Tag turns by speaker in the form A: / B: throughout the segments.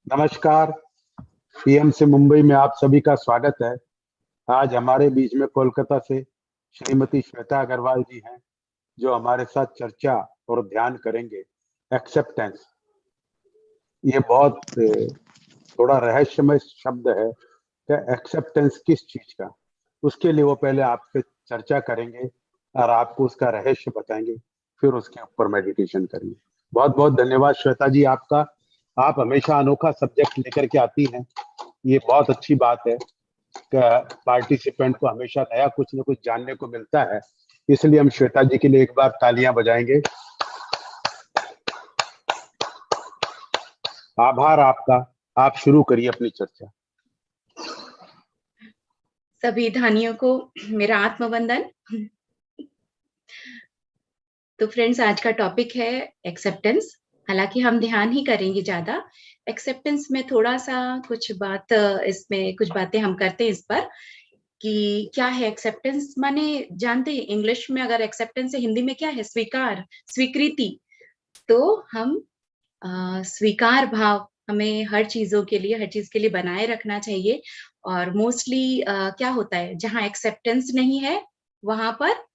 A: नमस्कार। पीएम से मुंबई में आप सभी का स्वागत है। आज हमारे बीच में कोलकाता से श्रीमती श्वेता अग्रवाल जी हैं, जो हमारे साथ चर्चा और ध्यान करेंगे। एक्सेप्टेंस, ये बहुत थोड़ा रहस्यमय शब्द है कि एक्सेप्टेंस किस चीज का। उसके लिए वो पहले आपसे चर्चा करेंगे और आपको उसका रहस्य बताएंगे, फिर उसके ऊपर मेडिटेशन करेंगे। बहुत बहुत धन्यवाद श्वेता जी आपका। आप हमेशा अनोखा सब्जेक्ट लेकर के आती हैं, ये बहुत अच्छी बात है कि पार्टिसिपेंट को हमेशा नया कुछ न कुछ जानने को मिलता है। इसलिए हम श्वेता जी के लिए एक बार तालियां बजाएंगे। आभार आपका। आप शुरू करिए अपनी चर्चा।
B: सभी धानियों को मेरा आत्मवंदन। तो फ्रेंड्स, आज का टॉपिक है एक्सेप्टेंस। हालांकि हम ध्यान ही करेंगे ज्यादा एक्सेप्टेंस में, थोड़ा सा कुछ बात इसमें कुछ बातें हम करते हैं इस पर कि क्या है एक्सेप्टेंस। माने जानते हैं इंग्लिश में अगर एक्सेप्टेंस है, हिंदी में क्या है? स्वीकार, स्वीकृति। तो हम स्वीकार भाव हमें हर चीजों के लिए, हर चीज के लिए बनाए रखना चाहिए। और मोस्टली क्या होता है, जहां एक्सेप्टेंस नहीं है वहां पर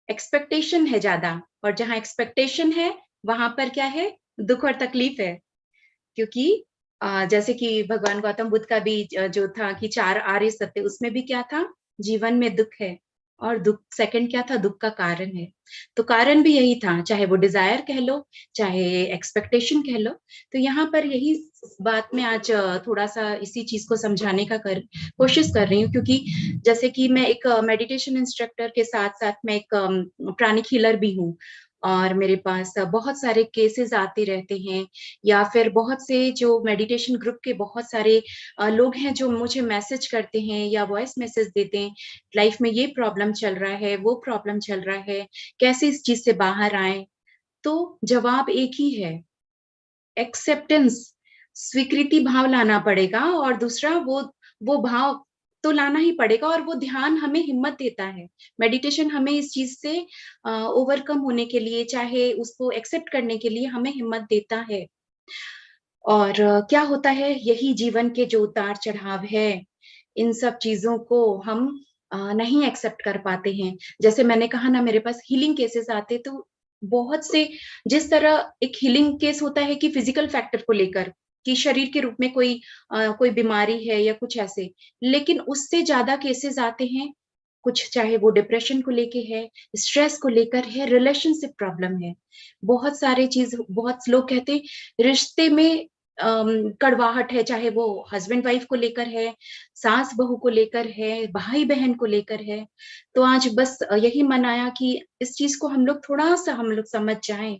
B: एक्सपेक्टेशन है ज्यादा, और जहां एक्सपेक्टेशन है वहां पर क्या है? दुख और तकलीफ है। क्योंकि जैसे कि भगवान गौतम बुद्ध का भी जो था कि 4 आर्य सत्य, उसमें भी क्या था? जीवन में दुख है, और दुख सेकंड क्या था? दुख का कारण है। तो कारण भी यही था, चाहे वो डिजायर कह लो, चाहे एक्सपेक्टेशन कह लो। तो यहाँ पर यही बात में आज थोड़ा सा इसी चीज को समझाने का कोशिश कर रही हूँ। क्योंकि जैसे कि मैं एक मेडिटेशन इंस्ट्रक्टर के साथ साथ मैं एक प्राणिक हीलर भी हूँ, और मेरे पास बहुत सारे केसेस आते रहते हैं, या फिर बहुत से जो मेडिटेशन ग्रुप के बहुत सारे लोग हैं जो मुझे मैसेज करते हैं या वॉइस मैसेज देते हैं, लाइफ में ये प्रॉब्लम चल रहा है, वो प्रॉब्लम चल रहा है, कैसे इस चीज से बाहर आए। तो जवाब एक ही है, एक्सेप्टेंस, स्वीकृति भाव लाना पड़ेगा। और दूसरा वो भाव तो लाना ही पड़ेगा, और वो ध्यान हमें हिम्मत देता है। मेडिटेशन हमें इस चीज से ओवरकम होने के लिए, चाहे उसको एक्सेप्ट करने के लिए हमें हिम्मत देता है। और क्या होता है, यही जीवन के जो उतार चढ़ाव है, इन सब चीजों को हम नहीं एक्सेप्ट कर पाते हैं। जैसे मैंने कहा ना, मेरे पास हीलिंग केसेस आते तो बहुत से, जिस तरह एक हीलिंग केस होता है कि फिजिकल फैक्टर को लेकर, कि शरीर के रूप में कोई बीमारी है या कुछ ऐसे, लेकिन उससे ज्यादा केसेस आते हैं कुछ, चाहे वो डिप्रेशन को लेके है, स्ट्रेस को लेकर है, रिलेशनशिप प्रॉब्लम है, बहुत सारे चीज। बहुत लोग कहते हैं रिश्ते में कड़वाहट है, चाहे वो हस्बैंड वाइफ को लेकर है, सास बहू को लेकर है, भाई बहन को लेकर है। तो आज बस यही मन आया कि इस चीज को हम लोग थोड़ा सा हम लोग समझ जाएं,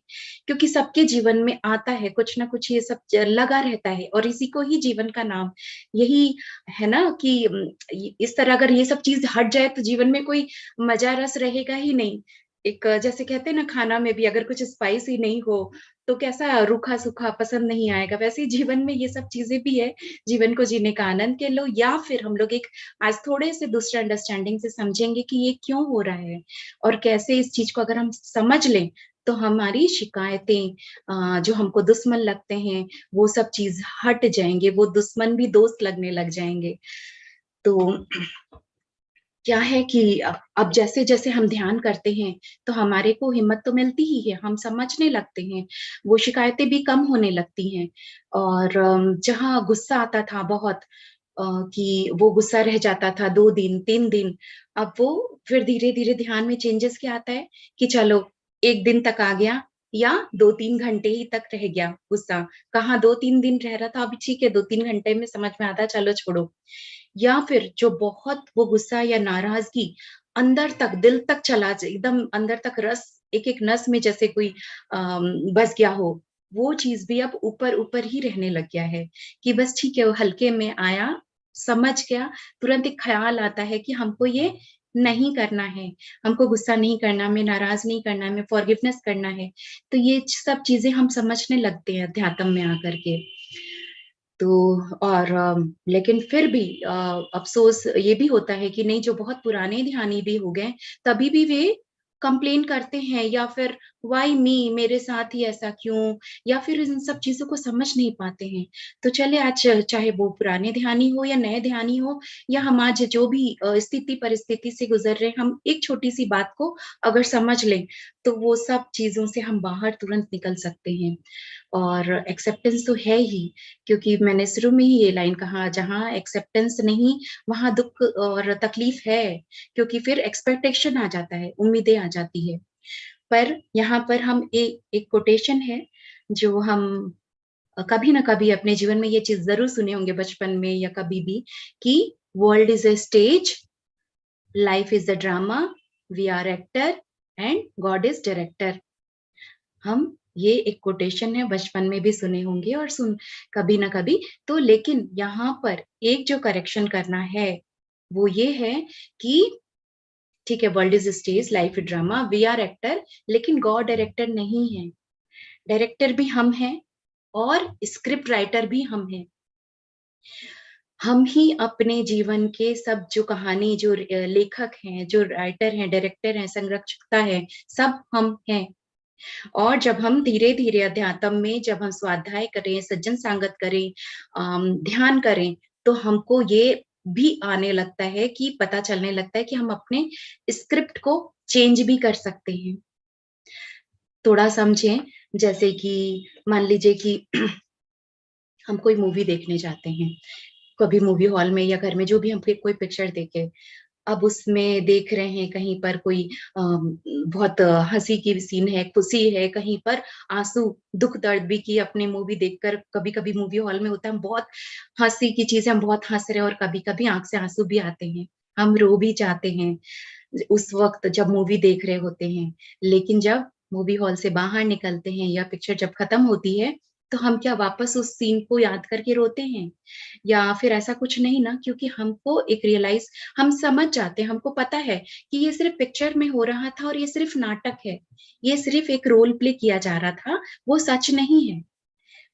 B: क्योंकि सबके जीवन में आता है कुछ ना कुछ, ये सब लगा रहता है, और इसी को ही जीवन का नाम यही है ना। कि इस तरह अगर ये सब चीज हट जाए तो जीवन में कोई मजा रस रहेगा ही नहीं। एक जैसे कहते हैं ना, खाना में भी अगर कुछ स्पाइस ही नहीं हो तो कैसा रूखा सूखा पसंद नहीं आएगा। वैसे ही जीवन में ये सब चीजें भी है, जीवन को जीने का आनंद के लो। या फिर हम लोग एक आज थोड़े से दूसरे अंडरस्टैंडिंग से समझेंगे कि ये क्यों हो रहा है, और कैसे इस चीज को अगर हम समझ लें तो हमारी शिकायतें, जो हमको दुश्मन लगते हैं, वो सब चीज हट जाएंगे, वो दुश्मन भी दोस्त लगने लग जाएंगे। तो क्या है कि अब जैसे जैसे हम ध्यान करते हैं तो हमारे को हिम्मत तो मिलती ही है, हम समझने लगते हैं, वो शिकायतें भी कम होने लगती हैं। और जहाँ गुस्सा आता था बहुत, कि वो गुस्सा रह जाता था 2 दिन 3 दिन, अब वो फिर धीरे धीरे ध्यान में चेंजेस क्या आता है कि चलो 1 दिन तक आ गया, या 2-3 घंटे ही तक रह गया गुस्सा। कहाँ 2-3 दिन रह रहा था, अभी ठीक है 2-3 घंटे में समझ में आता, चलो छोड़ो। या फिर जो बहुत वो गुस्सा या नाराजगी अंदर तक, दिल तक चला जाए, एकदम अंदर तक, रस एक एक नस में जैसे कोई बस गया हो, वो चीज भी अब ऊपर ऊपर ही रहने लग गया है। कि बस ठीक है, वो हल्के में आया, समझ गया, तुरंत एक ख्याल आता है कि हमको ये नहीं करना है, हमको गुस्सा नहीं करना, हमें नाराज नहीं करना, हमें फॉरगिवनेस करना है। तो ये सब चीजें हम समझने लगते हैं अध्यात्म में आकर के। तो और लेकिन फिर भी अफसोस ये भी होता है कि नहीं, जो बहुत पुराने ध्यानी भी हो गए, तभी भी वे कंप्लेन करते हैं, या फिर वाई मी, मेरे साथ ही ऐसा क्यों, या फिर इन सब चीजों को समझ नहीं पाते हैं। तो चले आज चाहे वो पुराने ध्यानी हो या नए ध्यानी हो, या हम आज जो भी स्थिति परिस्थिति से गुजर रहे हैं, हम एक छोटी सी बात को अगर समझ लें तो वो सब चीजों से हम बाहर तुरंत निकल सकते हैं। और एक्सेप्टेंस तो है ही, क्योंकि मैंने शुरू में ही ये लाइन कहा, जहाँ एक्सेप्टेंस नहीं वहां दुख और तकलीफ है, क्योंकि फिर एक्सपेक्टेशन आ जाता है, उम्मीदें आ जाती है। पर यहाँ पर हम एक कोटेशन है जो हम कभी ना कभी अपने जीवन में ये चीज जरूर सुने होंगे, बचपन में या कभी भी, कि world is a stage, life is a drama, we are actor and God is director. हम ये एक कोटेशन है, बचपन में भी सुने होंगे और सुन कभी ना कभी। तो लेकिन यहाँ पर एक जो करेक्शन करना है वो ये है कि ठीक है, world is stage, life is drama, we are actor, लेकिन गॉड डायरेक्टर नहीं है। डायरेक्टर भी हम हैं और स्क्रिप्ट राइटर भी हम हैं। हम ही अपने जीवन के सब जो कहानी, जो लेखक हैं, जो राइटर हैं, डायरेक्टर हैं, संरक्षकता है, सब हम हैं। और जब हम धीरे धीरे अध्यात्म में, जब हम स्वाध्याय करें, सज्जन संगत करें, ध्यान करें, तो हमको ये भी आने लगता है कि पता चलने लगता है कि हम अपने स्क्रिप्ट को चेंज भी कर सकते हैं। थोड़ा समझें, जैसे कि मान लीजिए कि हम कोई मूवी देखने जाते हैं, कभी मूवी हॉल में या घर में, जो भी हम कोई पिक्चर देखे, अब उसमें देख रहे हैं कहीं पर कोई बहुत हंसी की सीन है, खुशी है, कहीं पर आंसू, दुख दर्द भी की अपनी मूवी देखकर। कभी कभी मूवी हॉल में होता है, हम बहुत हंसी की चीजें, हम बहुत हंस रहे हैं, और कभी कभी आंख से आंसू भी आते हैं, हम रो भी जाते हैं उस वक्त जब मूवी देख रहे होते हैं। लेकिन जब मूवी हॉल से बाहर निकलते हैं या पिक्चर जब खत्म होती है, तो हम क्या वापस उस सीन को याद करके रोते हैं? या फिर ऐसा कुछ नहीं ना, क्योंकि हमको एक रियलाइज, हम समझ जाते हैं, हमको पता है कि ये सिर्फ पिक्चर में हो रहा था और ये सिर्फ नाटक है, ये सिर्फ एक रोल प्ले किया जा रहा था, वो सच नहीं है,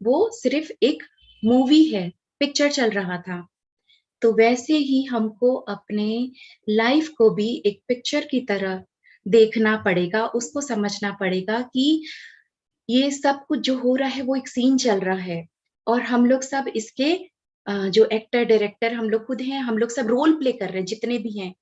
B: वो सिर्फ एक मूवी है, पिक्चर चल रहा था। तो वैसे ही हमको अपने लाइफ को भी एक पिक्चर की तरह देखना पड़ेगा, उसको समझना पड़ेगा कि ये सब कुछ जो हो रहा है वो एक सीन चल रहा है, और हम लोग सब इसके जो एक्टर डायरेक्टर हम लोग खुद हैं, हम लोग सब रोल प्ले कर रहे हैं, जितने भी हैं।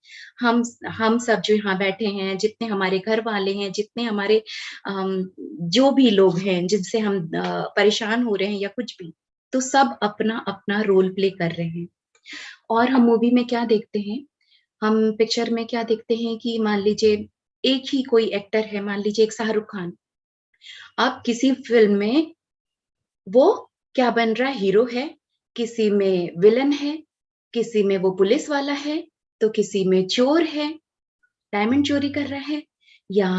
B: हम सब जो यहाँ बैठे हैं, जितने हमारे घर वाले हैं, जितने हमारे जो भी लोग हैं जिनसे हम परेशान हो रहे हैं या कुछ भी, तो सब अपना अपना रोल प्ले कर रहे हैं। और हम मूवी में क्या देखते हैं, हम पिक्चर में क्या देखते हैं कि मान लीजिए एक ही कोई एक्टर है, मान लीजिए एक शाहरुख खान, अब किसी फिल्म में वो क्या बन रहा है, हीरो है, किसी में विलन है, किसी में वो पुलिस वाला है, तो किसी में चोर है, डायमंड चोरी कर रहा है, या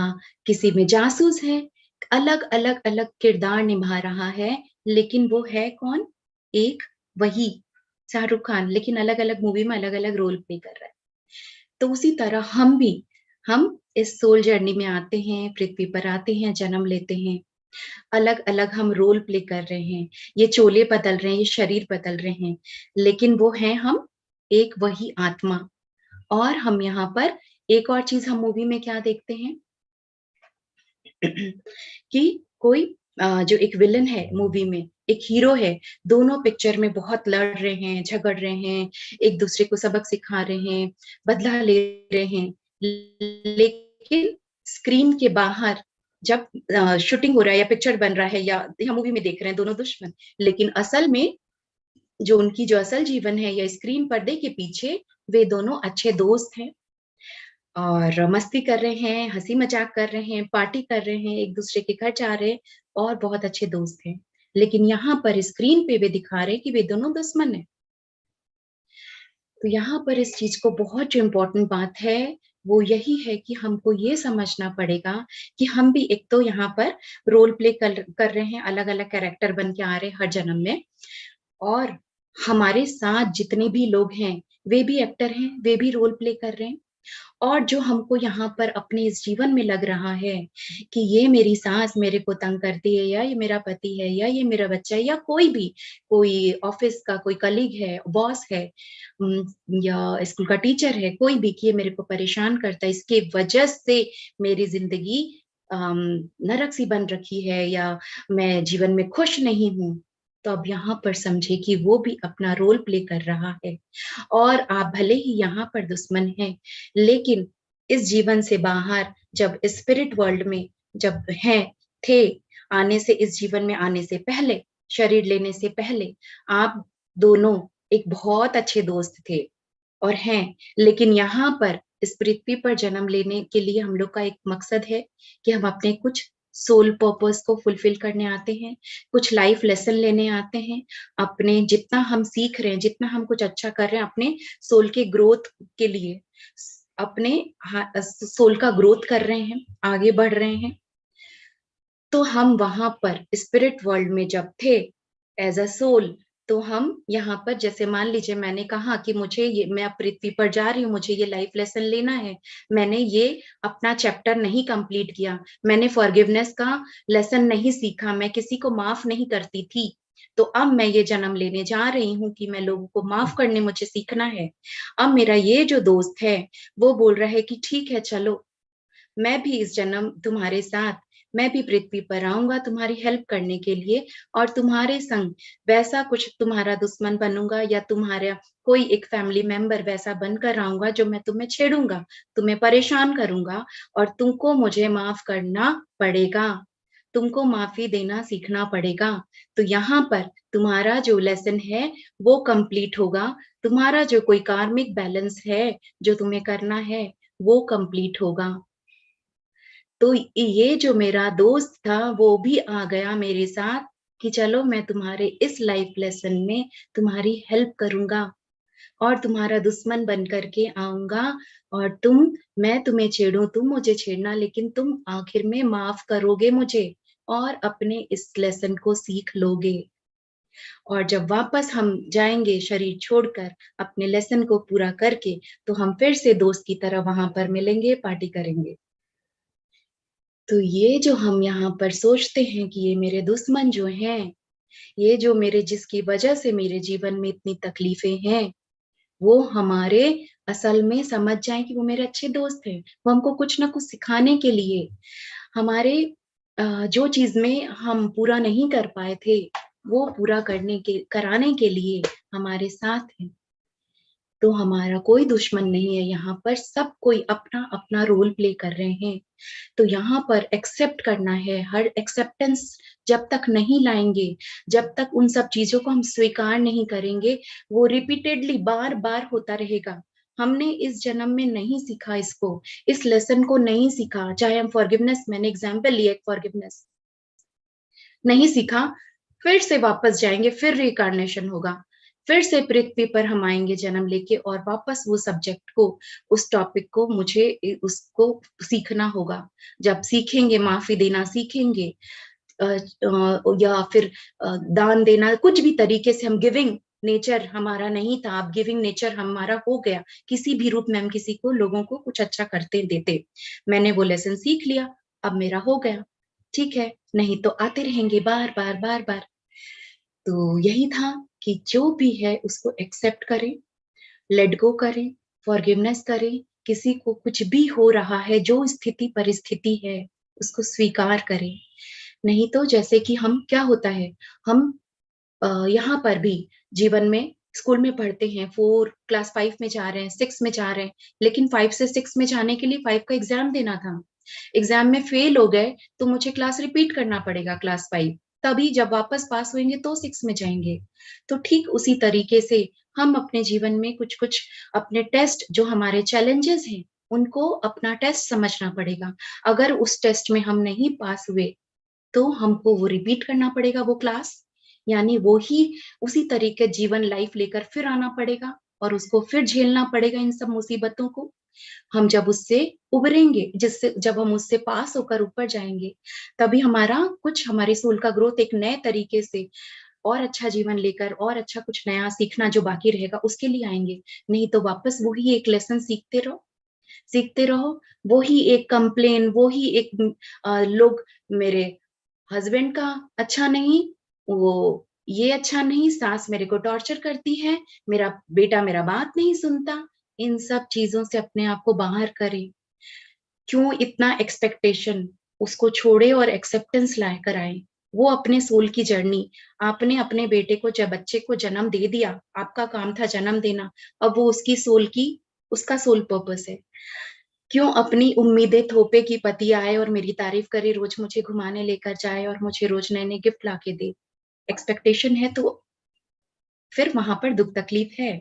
B: किसी में जासूस है। अलग अलग अलग किरदार निभा रहा है, लेकिन वो है कौन? एक वही शाहरुख खान, लेकिन अलग अलग मूवी में अलग अलग रोल प्ले कर रहा है। तो उसी तरह हम भी, हम इस सोल जर्नी में आते हैं, पृथ्वी पर आते हैं, जन्म लेते हैं, अलग अलग हम रोल प्ले कर रहे हैं, ये चोले बदल रहे हैं, ये शरीर बदल रहे हैं, लेकिन वो है हम एक वही आत्मा। और हम यहाँ पर एक और चीज हम मूवी में क्या देखते हैं कि कोई जो एक विलन है मूवी में, एक हीरो है, दोनों पिक्चर में बहुत लड़ रहे हैं, झगड़ रहे हैं, एक दूसरे को सबक सिखा रहे हैं, बदला ले रहे हैं, लेकिन स्क्रीन के बाहर जब शूटिंग हो रहा है या पिक्चर बन रहा है या मूवी में देख रहे हैं दोनों दुश्मन, लेकिन असल में जो उनकी जो असल जीवन है या स्क्रीन पर्दे के पीछे, वे दोनों अच्छे दोस्त हैं और मस्ती कर रहे हैं, हंसी मजाक कर रहे हैं, पार्टी कर रहे हैं, एक दूसरे के घर जा रहे हैं और बहुत अच्छे दोस्त हैं। लेकिन यहाँ पर स्क्रीन पे वे दिखा रहे हैं कि वे दोनों दुश्मन हैं। तो यहाँ पर इस चीज को बहुत जो इम्पोर्टेंट बात है वो यही है कि हमको ये समझना पड़ेगा कि हम भी एक तो यहाँ पर रोल प्ले कर रहे हैं, अलग अलग कैरेक्टर बन के आ रहे हैं हर जन्म में, और हमारे साथ जितने भी लोग हैं वे भी एक्टर हैं, वे भी रोल प्ले कर रहे हैं। और जो हमको यहाँ पर अपने इस जीवन में लग रहा है कि ये मेरी सास मेरे को तंग करती है, या ये मेरा पति है, या ये मेरा बच्चा है, या कोई भी, कोई ऑफिस का कोई कलीग है, बॉस है, या स्कूल का टीचर है, कोई भी, कि ये मेरे को परेशान करता है, इसके वजह से मेरी जिंदगी नरक सी बन रखी है या मैं जीवन में खुश नहीं हूं, तो अब यहाँ पर समझे कि वो भी अपना रोल प्ले कर रहा है। और आप भले ही यहाँ पर दुश्मन हैं, लेकिन इस जीवन से बाहर जब स्पिरिट वर्ल्ड में जब हैं थे, आने से, इस जीवन में आने से पहले, शरीर लेने से पहले, आप दोनों एक बहुत अच्छे दोस्त थे और हैं। लेकिन यहाँ पर इस पृथ्वी पर जन्म लेने के लिए हम लोग का एक मकसद है कि हम अपने कुछ सोल पर्पस को फुलफिल करने आते हैं, कुछ लाइफ लेसन लेने आते हैं। अपने जितना हम सीख रहे हैं, जितना हम कुछ अच्छा कर रहे हैं अपने सोल के ग्रोथ के लिए, अपने सोल का ग्रोथ कर रहे हैं, आगे बढ़ रहे हैं। तो हम वहां पर स्पिरिट वर्ल्ड में जब थे एज अ सोल, तो हम यहाँ पर, जैसे मान लीजिए मैंने कहा कि मुझे ये, मैं अब पृथ्वी पर जा रही हूँ, मुझे ये लाइफ लेसन लेना है, मैंने ये अपना चैप्टर नहीं कंप्लीट किया, मैंने फॉरगिवनेस का लेसन नहीं सीखा, मैं किसी को माफ नहीं करती थी, तो अब मैं ये जन्म लेने जा रही हूँ कि मैं लोगों को माफ करने मुझे सीखना है। अब मेरा ये जो दोस्त है वो बोल रहा है कि ठीक है, चलो मैं भी इस जन्म तुम्हारे साथ, मैं भी पृथ्वी पर आऊंगा तुम्हारी हेल्प करने के लिए, और तुम्हारे संग वैसा कुछ तुम्हारा दुश्मन बनूंगा या तुम्हारा कोई एक फैमिली मेंबर वैसा बनकर आऊंगा जो मैं तुम्हें छेड़ूंगा, तुम्हें परेशान करूंगा, और तुमको मुझे माफ करना पड़ेगा, तुमको माफी देना सीखना पड़ेगा। तो यहाँ पर तुम्हारा जो लेसन है वो कंप्लीट होगा, तुम्हारा जो कोई कार्मिक बैलेंस है जो तुम्हें करना है वो कंप्लीट होगा। तो ये जो मेरा दोस्त था वो भी आ गया मेरे साथ कि चलो मैं तुम्हारे इस लाइफ लेसन में तुम्हारी हेल्प करूंगा और तुम्हारा दुश्मन बन करके आऊंगा, और मैं तुम्हें छेड़ूं, तुम मुझे छेड़ना, लेकिन तुम आखिर में माफ करोगे मुझे और अपने इस लेसन को सीख लोगे। और जब वापस हम जाएंगे शरीर छोड़कर अपने लेसन को पूरा करके, तो हम फिर से दोस्त की तरह वहां पर मिलेंगे, पार्टी करेंगे। तो ये जो हम यहाँ पर सोचते हैं कि ये मेरे दुश्मन जो हैं, ये जो मेरे, जिसकी वजह से मेरे जीवन में इतनी तकलीफें हैं, वो हमारे असल में समझ जाएं कि वो मेरे अच्छे दोस्त हैं। वो हमको कुछ ना कुछ सिखाने के लिए, हमारे जो चीज में हम पूरा नहीं कर पाए थे वो पूरा कराने के लिए हमारे साथ हैं। तो हमारा कोई दुश्मन नहीं है, यहाँ पर सब कोई अपना अपना रोल प्ले कर रहे हैं। तो यहाँ पर एक्सेप्ट करना है, हर एक्सेप्टेंस जब तक नहीं लाएंगे, जब तक उन सब चीजों को हम स्वीकार नहीं करेंगे, वो रिपीटेडली बार बार होता रहेगा। हमने इस जन्म में नहीं सीखा इसको, इस लेसन को नहीं सीखा, चाहे हम फॉरगिवनेस, मैंने एग्जाम्पल लिया फॉरगिवनेस नहीं सीखा, फिर से वापस जाएंगे, फिर रिकार्नेशन होगा, फिर से पृथ्वी पर हम आएंगे जन्म लेके, और वापस वो सब्जेक्ट को, उस टॉपिक को मुझे उसको सीखना होगा। जब सीखेंगे, माफी देना सीखेंगे, या फिर दान देना, कुछ भी तरीके से हम गिविंग नेचर हमारा नहीं था, अब गिविंग नेचर हमारा हो गया, किसी भी रूप में हम किसी को, लोगों को कुछ अच्छा करते देते, मैंने वो लेसन सीख लिया, अब मेरा हो गया, ठीक है, नहीं तो आते रहेंगे बार बार बार बार। तो यही था कि जो भी है उसको एक्सेप्ट करें, लेट गो करें, फॉरगिवनेस करें, किसी को कुछ भी हो रहा है, जो स्थिति परिस्थिति है उसको स्वीकार करें। नहीं तो जैसे कि हम, क्या होता है, हम यहाँ पर भी जीवन में स्कूल में पढ़ते हैं, क्लास 5 में जा रहे हैं, 6 में जा रहे हैं, लेकिन 5 से 6 में जाने के लिए 5 का एग्जाम देना था, एग्जाम में फेल हो गए तो मुझे क्लास रिपीट करना पड़ेगा क्लास 5, तभी जब वापस पास होंगे तो 6 में जाएंगे। तो ठीक उसी तरीके से हम अपने जीवन में कुछ कुछ अपने टेस्ट, जो हमारे चैलेंजेस हैं, उनको अपना टेस्ट समझना पड़ेगा। अगर उस टेस्ट में हम नहीं पास हुए तो हमको वो रिपीट करना पड़ेगा वो क्लास, यानी वो ही उसी तरीके जीवन लाइफ लेकर फिर आना पड़ेगा और उसको फिर झेलना पड़ेगा इन सब मुसीबतों को। हम जब उससे उभरेंगे, जिससे जब हम उससे पास होकर ऊपर जाएंगे, तभी हमारा कुछ, हमारे सोल का ग्रोथ एक नए तरीके से और अच्छा जीवन लेकर और अच्छा कुछ नया सीखना जो बाकी रहेगा उसके लिए आएंगे। नहीं तो वापस वही एक लेसन सीखते रहो, सीखते रहो, वही एक कंप्लेन, वही एक लोग, मेरे हस्बैंड का अच्छा नहीं, वो ये अच्छा नहीं, सास मेरे को टॉर्चर करती है, मेरा बेटा मेरा बात नहीं सुनता, इन सब चीजों से अपने आप को बाहर करें। क्यों इतना एक्सपेक्टेशन? उसको छोड़े और एक्सेप्टेंस लाकर आए। वो अपने सोल की जर्नी, आपने अपने बेटे को, जब बच्चे को जन्म दे दिया, आपका काम था जन्म देना, अब वो उसकी सोल की, उसका सोल पर्पस है। क्यों अपनी उम्मीदें थोपे कि पति आए और मेरी तारीफ करे, रोज मुझे घुमाने लेकर जाए और मुझे रोज नए नए गिफ्ट लाके दे। एक्सपेक्टेशन है तो फिर वहां पर दुख तकलीफ है।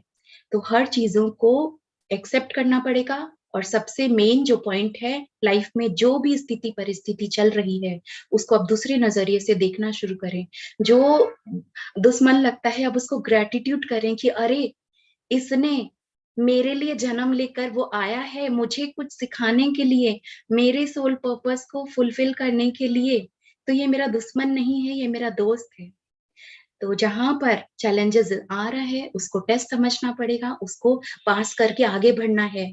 B: तो हर चीजों को एक्सेप्ट करना पड़ेगा। और सबसे मेन जो पॉइंट है, लाइफ में जो भी स्थिति परिस्थिति चल रही है, उसको अब दूसरे नजरिए से देखना शुरू करें। जो दुश्मन लगता है, अब उसको ग्रेटिट्यूड करें कि अरे, इसने मेरे लिए जन्म लेकर वो आया है, मुझे कुछ सिखाने के लिए, मेरे सोल पर्पस को फुलफिल करने के लिए। तो ये मेरा दुश्मन नहीं है, ये मेरा दोस्त है। तो जहां पर चैलेंजेस आ रहा है, उसको टेस्ट समझना पड़ेगा, उसको पास करके आगे बढ़ना है।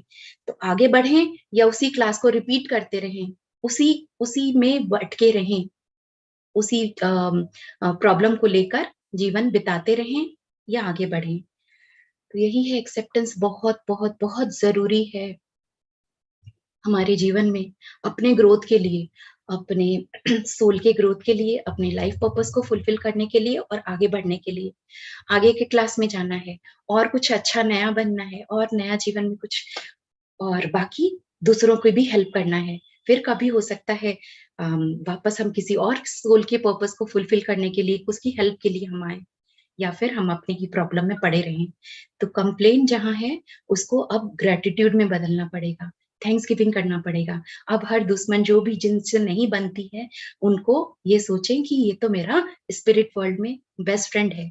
B: तो आगे बढ़ें या उसी क्लास को रिपीट करते रहें, उसी उसी में भटके रहें, उसी प्रॉब्लम को लेकर जीवन बिताते रहें या आगे बढ़ें। तो यही है, एक्सेप्टेंस बहुत बहुत बहुत जरूरी है हमारे जीवन में, अपने ग्रोथ के लिए, अपने सोल के ग्रोथ के लिए, अपने लाइफ पर्पस को फुलफिल करने के लिए और आगे बढ़ने के लिए। आगे के क्लास में जाना है और कुछ अच्छा नया बनना है और नया जीवन में कुछ, और बाकी दूसरों को भी हेल्प करना है। फिर कभी हो सकता है वापस हम किसी और सोल के पर्पस को फुलफिल करने के लिए, उसकी हेल्प के लिए हम आए, या फिर हम अपने ही प्रॉब्लम में पड़े रहें। तो कंप्लेन जहां है, उसको अब ग्रेटिट्यूड में बदलना पड़ेगा, थैंक्स गिविंग करना पड़ेगा। अब हर दुश्मन जो भी जिनसे नहीं बनती है, उनको ये सोचें कि ये तो मेरा स्पिरिट वर्ल्ड में बेस्ट फ्रेंड है।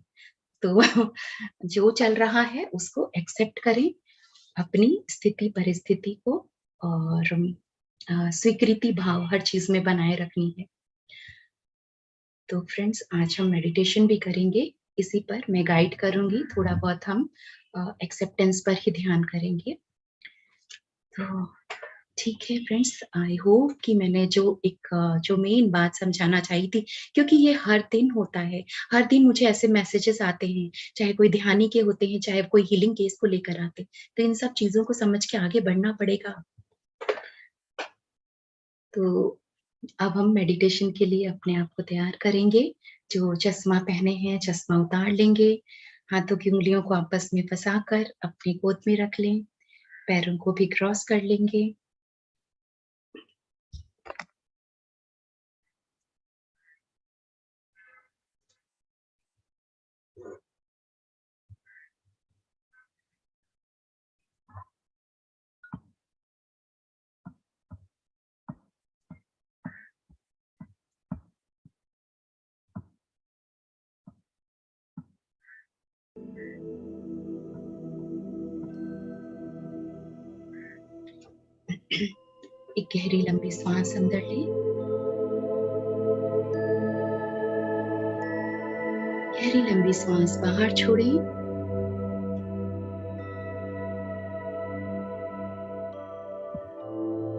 B: तो जो चल रहा है उसको एक्सेप्ट करें, अपनी स्थिति परिस्थिति को, और स्वीकृति भाव हर चीज में बनाए रखनी है। तो फ्रेंड्स, आज हम मेडिटेशन भी करेंगे, इसी पर मैं गाइड करूंगी, थोड़ा बहुत हम एक्सेप्टेंस पर ही ध्यान करेंगे। तो ठीक है फ्रेंड्स, आई होप कि मैंने जो मेन बात समझाना चाहिए थी, क्योंकि ये हर दिन होता है, हर दिन मुझे ऐसे मैसेजेस आते हैं, चाहे कोई ध्यानी के होते हैं, चाहे कोई हीलिंग केस को लेकर आते, तो इन सब चीजों को समझ के आगे बढ़ना पड़ेगा। तो अब हम मेडिटेशन के लिए अपने आप को तैयार करेंगे। जो चश्मा पहने हैं, चश्मा उतार लेंगे, हाथों की उंगलियों को आपस में फंसाकर अपनी गोद में रख लें, पैरों को भी क्रॉस कर लेंगे। एक गहरी लंबी सांस अंदर लें, गहरी लंबी सांस बाहर छोड़ें।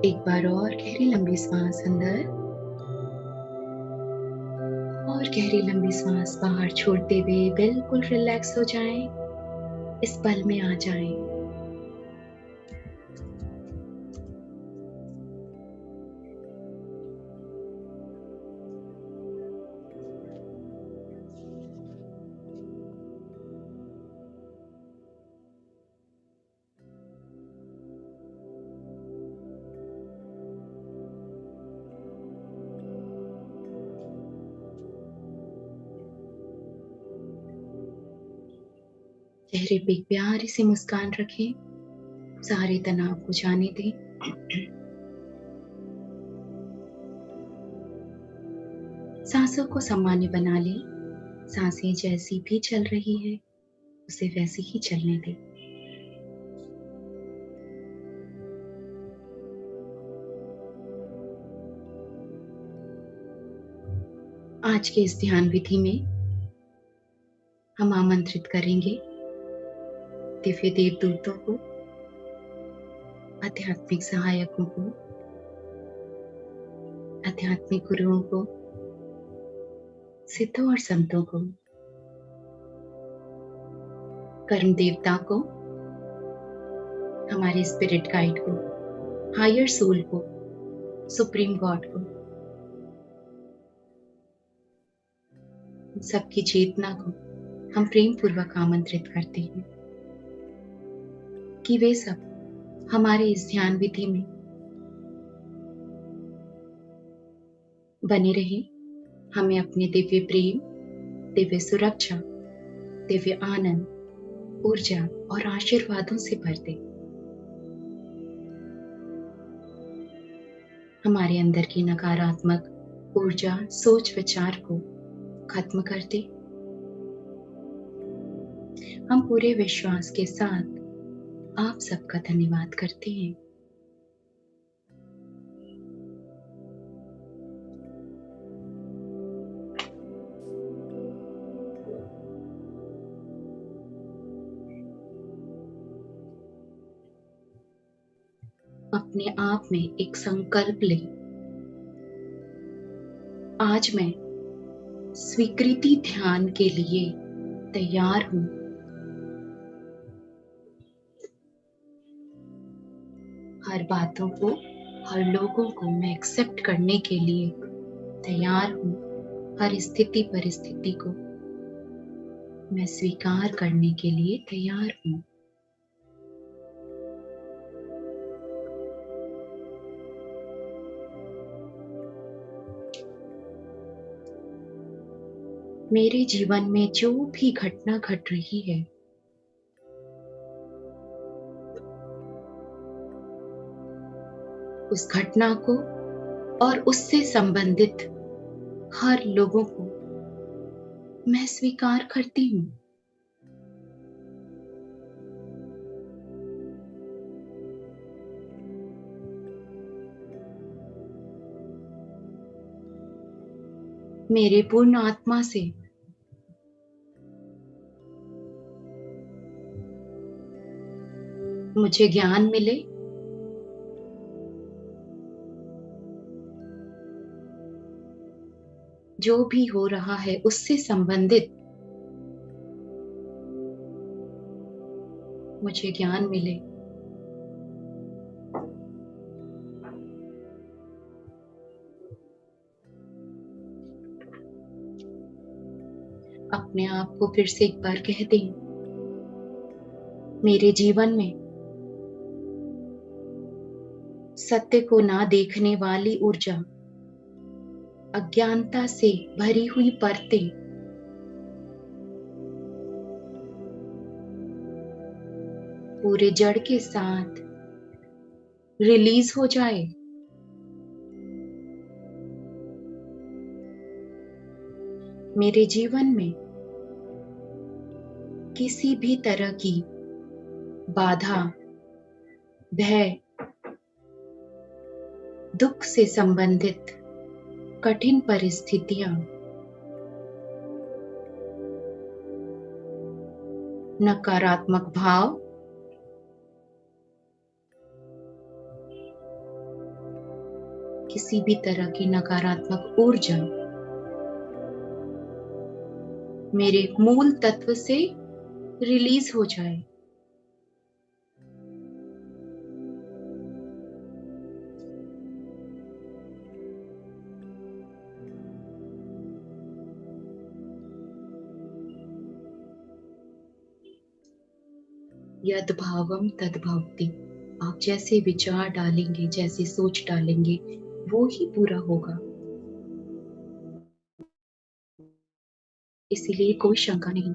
B: एक बार और गहरी लंबी सांस अंदर और गहरी लंबी सांस बाहर छोड़ते हुए बिल्कुल रिलैक्स हो जाएं, इस पल में आ जाएं। चेहरे पे एक प्यारी सी मुस्कान रखें, सारे तनाव को जाने दें। सांसों को सामान्य बना लें, सांसें जैसी भी चल रही है उसे वैसी ही चलने दें। आज के इस ध्यान विधि में हम आमंत्रित करेंगे दिव्य देवदूतों को, आध्यात्मिक सहायकों को, आध्यात्मिक गुरुओं को, सिद्धों और संतों को, कर्म देवता को, हमारे स्पिरिट गाइड को, हायर सोल को, सुप्रीम गॉड को, सबकी चेतना को हम प्रेम पूर्वक आमंत्रित करते हैं कि वे सब हमारे इस ध्यान विधि में बने रहे, हमें अपने दिव्य प्रेम, दिव्य सुरक्षा, दिव्य आनंद, ऊर्जा और आशीर्वादों से भर दे। हमारे अंदर की नकारात्मक ऊर्जा, सोच विचार को खत्म कर दे। हम पूरे विश्वास के साथ आप सबका धन्यवाद करते हैं। अपने आप में एक संकल्प ले, आज मैं स्वीकृति ध्यान के लिए तैयार हूं। हर बातों को, हर लोगों को मैं एक्सेप्ट करने के लिए तैयार हूं। हर स्थिति परिस्थिति को मैं स्वीकार करने के लिए तैयार हूं। मेरे जीवन में जो भी घटना घट रही है, उस घटना को और उससे संबंधित हर लोगों को मैं स्वीकार करती हूँ। मेरे पूर्ण आत्मा से मुझे ज्ञान मिले, जो भी हो रहा है उससे संबंधित मुझे ज्ञान मिले। अपने आप को फिर से एक बार कह दें, मेरे जीवन में सत्य को ना देखने वाली ऊर्जा, अज्ञानता से भरी हुई परतें पूरे जड़ के साथ रिलीज हो जाए। मेरे जीवन में किसी भी तरह की बाधा, भय, दुख से संबंधित कठिन परिस्थितियां, नकारात्मक भाव, किसी भी तरह की नकारात्मक ऊर्जा मेरे मूल तत्व से रिलीज हो जाए। यद भावम तद भवति। आप जैसे विचार डालेंगे, जैसे सोच डालेंगे, वो ही पूरा होगा। इसीलिए कोई शंका नहीं।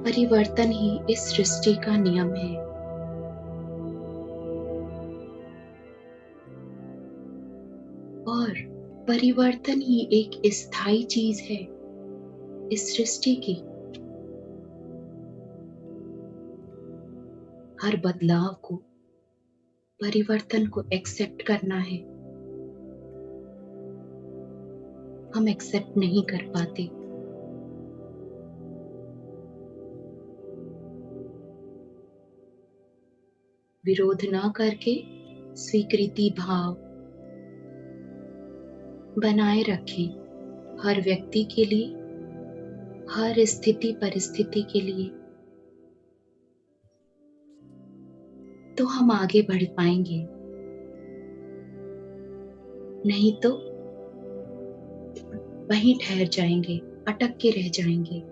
B: परिवर्तन ही इस सृष्टि का नियम है। और परिवर्तन ही एक स्थायी चीज है इस सृष्टि की। हर बदलाव को, परिवर्तन को एक्सेप्ट करना है। हम एक्सेप्ट नहीं कर पाते। विरोध ना करके स्वीकृति भाव बनाए रखें हर व्यक्ति के लिए, हर स्थिति परिस्थिति के लिए, तो हम आगे बढ़ पाएंगे। नहीं तो वहीं ठहर जाएंगे, अटक के रह जाएंगे।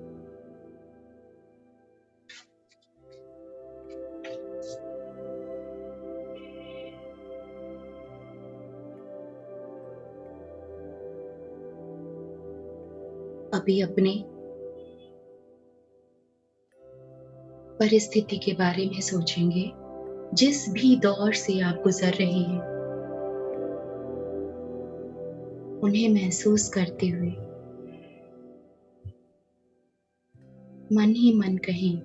B: अभी अपने परिस्थिति के बारे में सोचेंगे, जिस भी दौर से आप गुजर रहे हैं, उन्हें महसूस करते हुए मन ही मन कहें,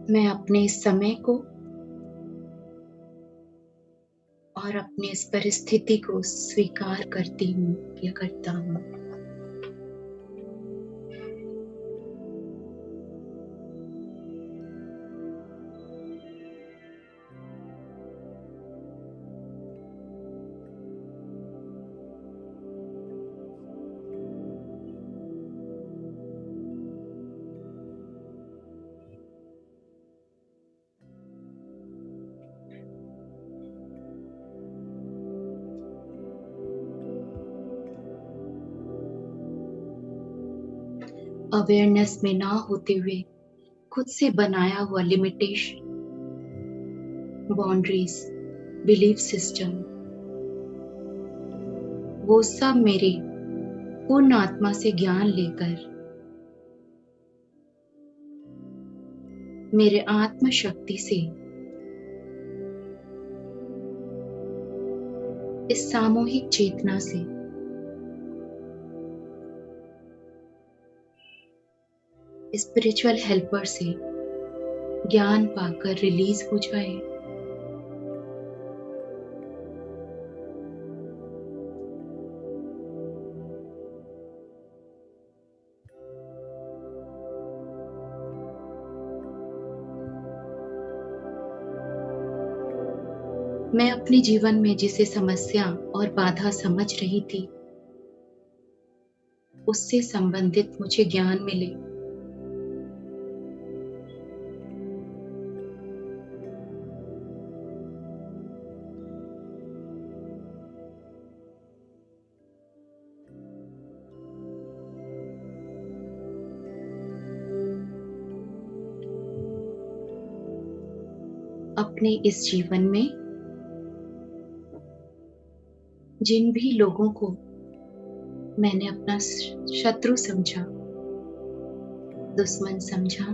B: मैं अपने इस समय को और अपनी इस परिस्थिति को स्वीकार करती हूँ या करता हूँ। अवेयरनेस में ना होते हुए खुद से बनाया हुआ लिमिटेशन, बाउंड्रीज, बिलीफ सिस्टम, वो सब मेरे पूर्ण आत्मा से ज्ञान लेकर मेरे आत्म शक्ति से इस सामूहिक चेतना से स्पिरिचुअल हेल्पर से ज्ञान पाकर रिलीज हो जाए। मैं अपने जीवन में जिसे समस्या और बाधा समझ रही थी, उससे संबंधित मुझे ज्ञान मिले। अपने इस जीवन में जिन भी लोगों को मैंने अपना शत्रु समझा, दुश्मन समझा,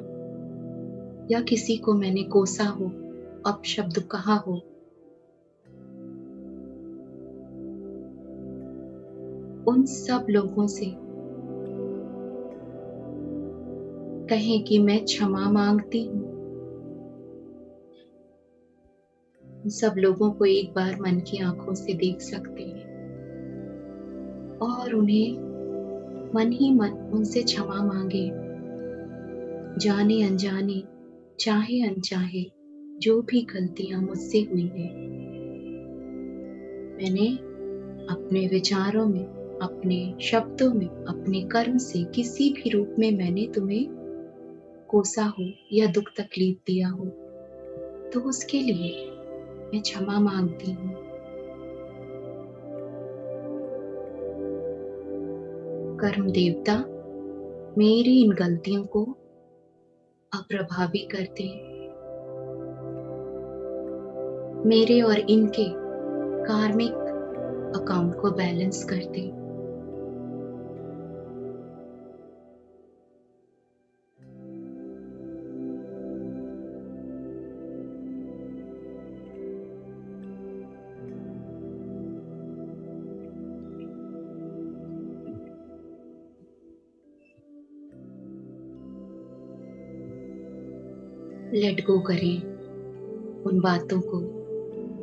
B: या किसी को मैंने कोसा हो, अपशब्द कहा हो, उन सब लोगों से कहें कि मैं क्षमा मांगती हूँ। उन सब लोगों को एक बार मन की आंखों से देख सकते हैं और उन्हें मन ही मन उनसे क्षमा मांगे। जाने अनजाने, चाहे अनचाहे, जो भी गलतियां मुझसे हुई है, मैंने अपने विचारों में, अपने शब्दों में, अपने कर्म से किसी भी रूप में मैंने तुम्हें कोसा हो या दुख तकलीफ दिया हो, तो उसके लिए मैं क्षमा मांगती हूँ। कर्म देवता मेरी इन गलतियों को अप्रभावी कर दे, मेरे और इनके कार्मिक अकाउंट को बैलेंस कर दे। लेट गो करें उन बातों को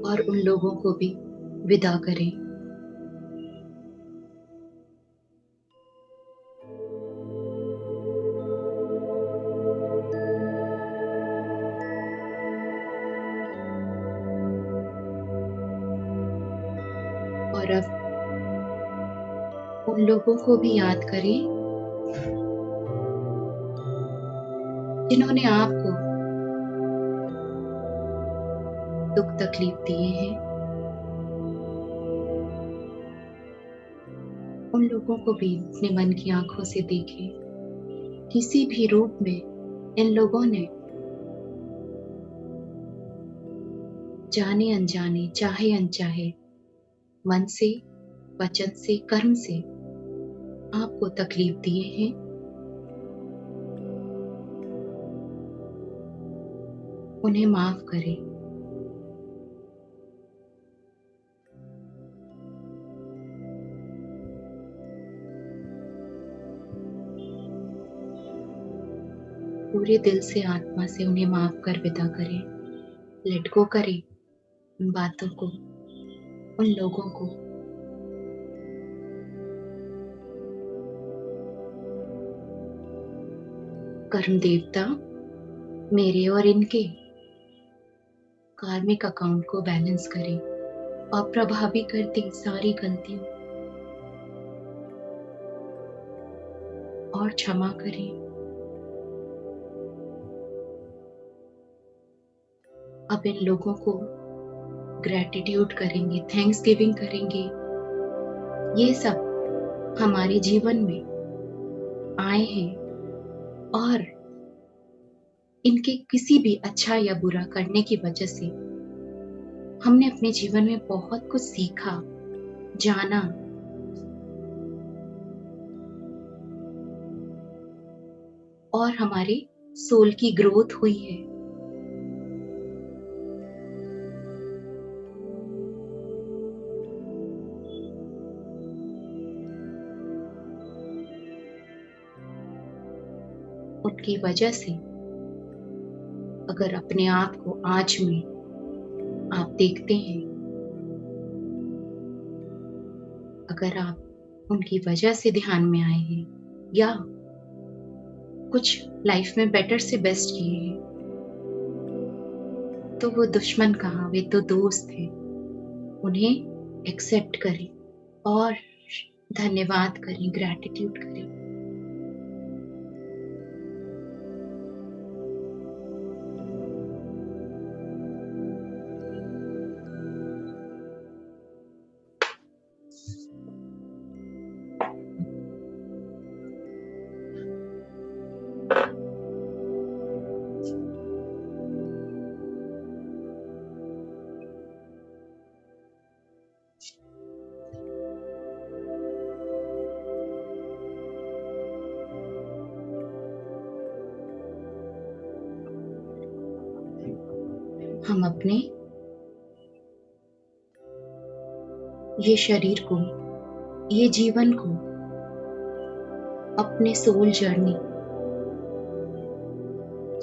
B: और उन लोगों को भी विदा करें। अब उन लोगों को भी याद करें जिन्होंने आपको दुख तकलीफ दिए हैं। उन लोगों को भी अपने मन की आंखों से देखें। किसी भी रूप में इन लोगों ने जाने अनजाने, चाहे अनचाहे, मन से, वचन से, कर्म से आपको तकलीफ दिए हैं। उन्हें माफ करें। पूरे दिल से, आत्मा से उन्हें माफ कर विदा करें। लेट गो करें उन बातों को, उन लोगों को। कर्म देवता मेरे और इनके कार्मिक अकाउंट को बैलेंस करें और प्रभावी कर दें सारी गलतियों और क्षमा करें। अब इन लोगों को ग्रैटिट्यूड करेंगे, थैंक्स गिविंग करेंगे। ये सब हमारे जीवन में आए हैं और इनके किसी भी अच्छा या बुरा करने की वजह से हमने अपने जीवन में बहुत कुछ सीखा, जाना। और हमारी सोल की ग्रोथ हुई है। उनकी वजह से अगर अपने आप को आज में आप देखते हैं, अगर आप उनकी वजह से ध्यान में आए हैं या कुछ लाइफ में बेटर से बेस्ट किए हैं, तो वो दुश्मन कहाँ, वे तो दोस्त हैं। उन्हें एक्सेप्ट करें और धन्यवाद करें, ग्रैटिट्यूड करें। हम अपने ये शरीर को, ये जीवन को, अपने सोल जर्नी,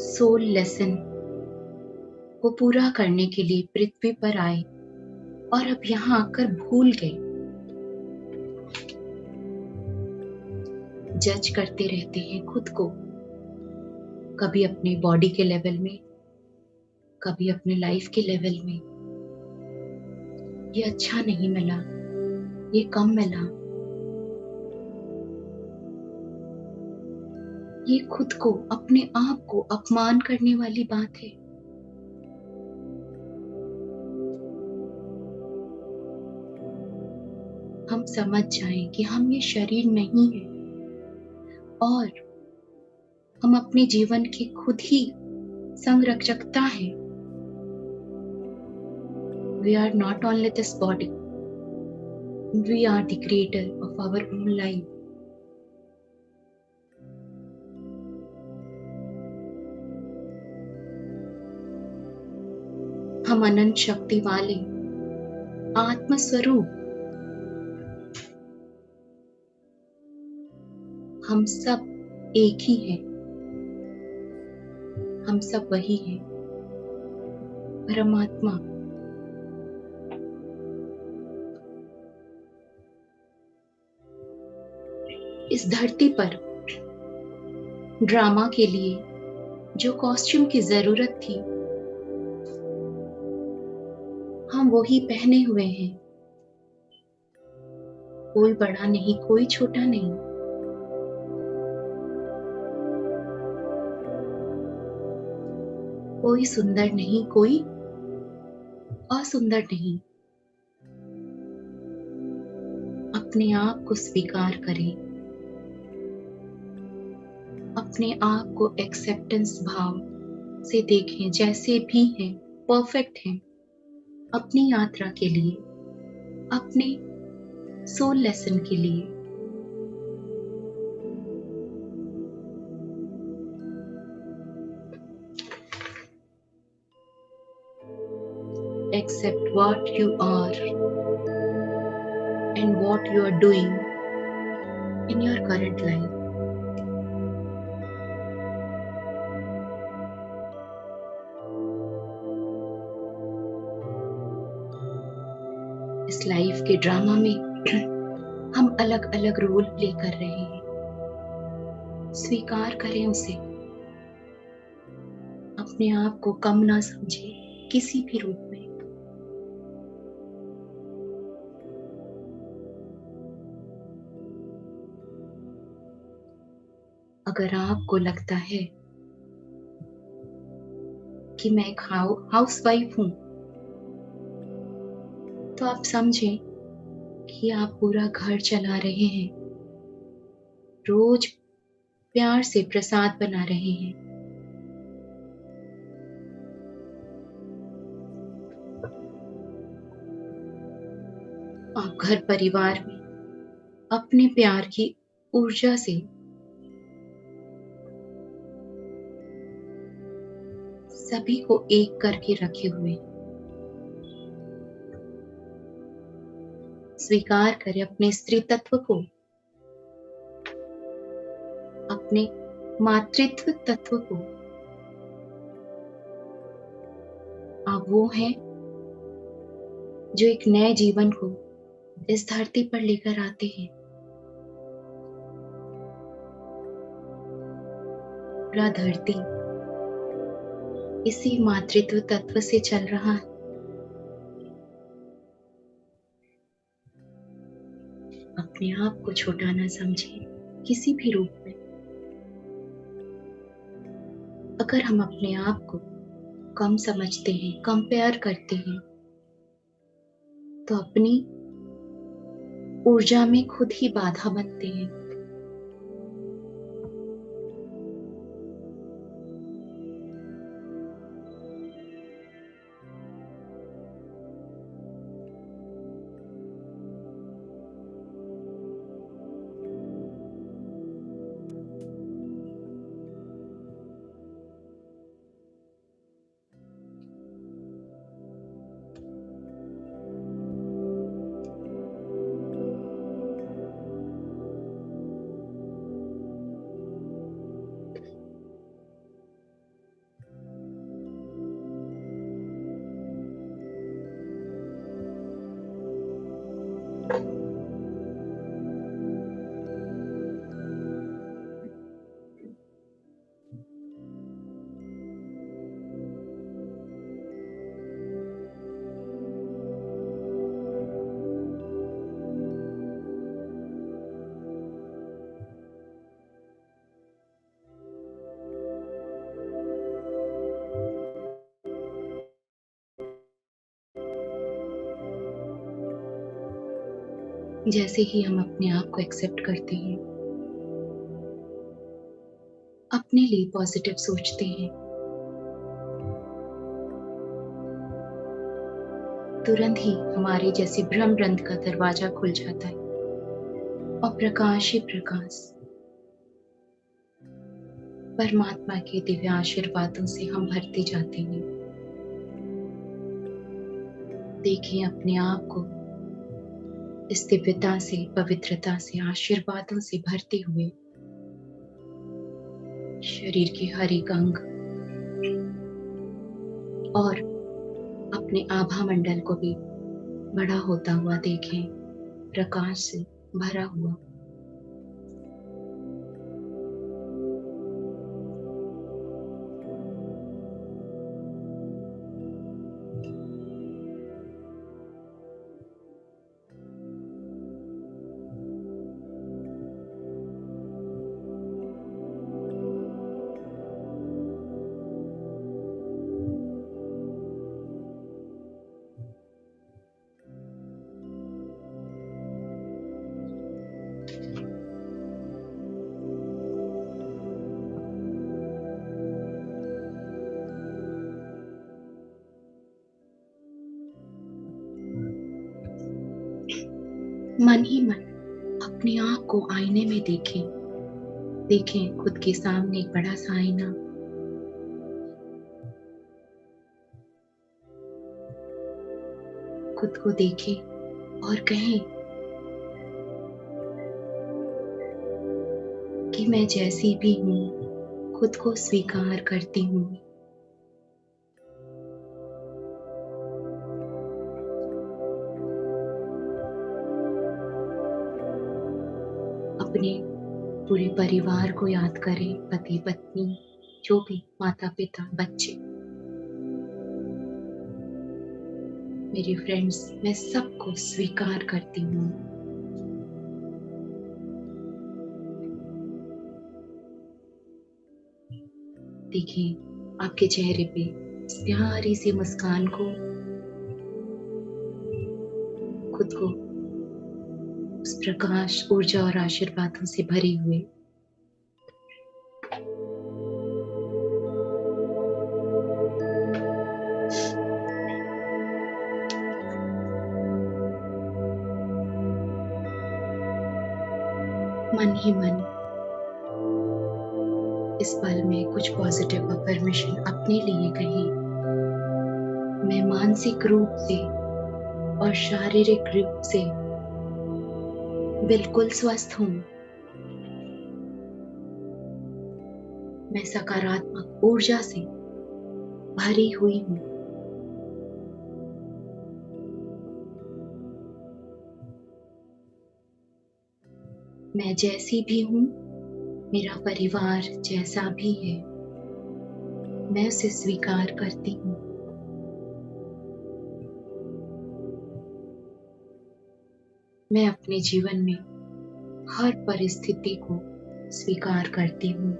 B: सोल लेसन को पूरा करने के लिए पृथ्वी पर आए और अब यहाँ आकर भूल गए। जज करते रहते हैं खुद को, कभी अपने बॉडी के लेवल में, कभी अपने लाइफ के लेवल में। ये अच्छा नहीं मिला, ये कम मिला। ये खुद को, अपने आप को अपमान करने वाली बात है। हम समझ जाएं कि हम ये शरीर नहीं है और हम अपने जीवन के खुद ही संरक्षकता हैं। We are not only this body, we are the creator of our own life. हम अनंत शक्ति वाले आत्म स्वरूप, हम सब एक ही हैं। हम सब वही हैं, परमात्मा। इस धरती पर ड्रामा के लिए जो कॉस्ट्यूम की जरूरत थी, हम वही पहने हुए हैं। कोई बड़ा नहीं, कोई छोटा नहीं। कोई सुंदर नहीं, कोई असुंदर नहीं। अपने आप को स्वीकार करें, अपने आप को एक्सेप्टेंस भाव से देखें, जैसे भी हैं, परफेक्ट हैं, अपनी यात्रा के लिए, अपने सोल लेसन के लिए। Accept what you are and what you are doing in your current life. इस लाइफ के ड्रामा में हम अलग अलग रोल प्ले कर रहे हैं। स्वीकार करें उसे, अपने आप को कम ना समझें किसी भी रूप में। अगर आपको लगता है कि मैं एक हाउसवाइफ हूं, तो आप समझें कि आप पूरा घर चला रहे हैं, रोज प्यार से प्रसाद बना रहे हैं। आप घर परिवार में अपने प्यार की ऊर्जा से सभी को एक करके रखे हुए। स्वीकार करें अपने स्त्री तत्व को, अपने मातृत्व तत्व को। आप वो हैं जो एक नए जीवन को इस धरती पर लेकर आते हैं। पूरा धरती इसी मातृत्व तत्व से चल रहा है। अपने आप को छोटा ना समझें किसी भी रूप में। अगर हम अपने आप को कम समझते हैं, कंपेयर करते हैं, तो अपनी ऊर्जा में खुद ही बाधा बनते हैं। जैसे ही हम अपने आप को एक्सेप्ट करते हैं, अपने लिए पॉजिटिव सोचते हैं, तुरंत ही हमारे जैसे ब्रह्म रंध्र का दरवाजा खुल जाता है और प्रकाश ही प्रकाश, परमात्मा के दिव्य आशीर्वादों से हम भरते जाते हैं। देखें अपने आप को इस दिव्यता से, पवित्रता से, आशीर्वादों से भरते हुए। शरीर के हर एक अंग और अपने आभा मंडल को भी बड़ा होता हुआ देखें, प्रकाश से भरा हुआ। मन ही मन अपने आप को आईने में देखें। देखें खुद के सामने एक बड़ा सा आईना। खुद को देखें और कहें कि मैं जैसी भी हूँ खुद को स्वीकार करती हूँ। अपने पूरे परिवार को याद करें, पति पत्नी, जो भी, माता पिता, बच्चे, मेरे फ्रेंड्स, मैं सबको स्वीकार करती हूँ। देखिए आपके चेहरे पे इस प्यारी सी मुस्कान को, खुद को उस प्रकाश, ऊर्जा और आशीर्वादों से भरे हुए। मन ही मन इस पल में कुछ पॉजिटिव अफर्मेशन अपने लिए कहें। मैं मानसिक रूप से और शारीरिक रूप से बिल्कुल स्वस्थ हूँ। मैं सकारात्मक ऊर्जा से भरी हुई हूँ। मैं जैसी भी हूँ, मेरा परिवार जैसा भी है, मैं उसे स्वीकार करती हूँ। मैं अपने जीवन में हर परिस्थिति को स्वीकार करती हूँ।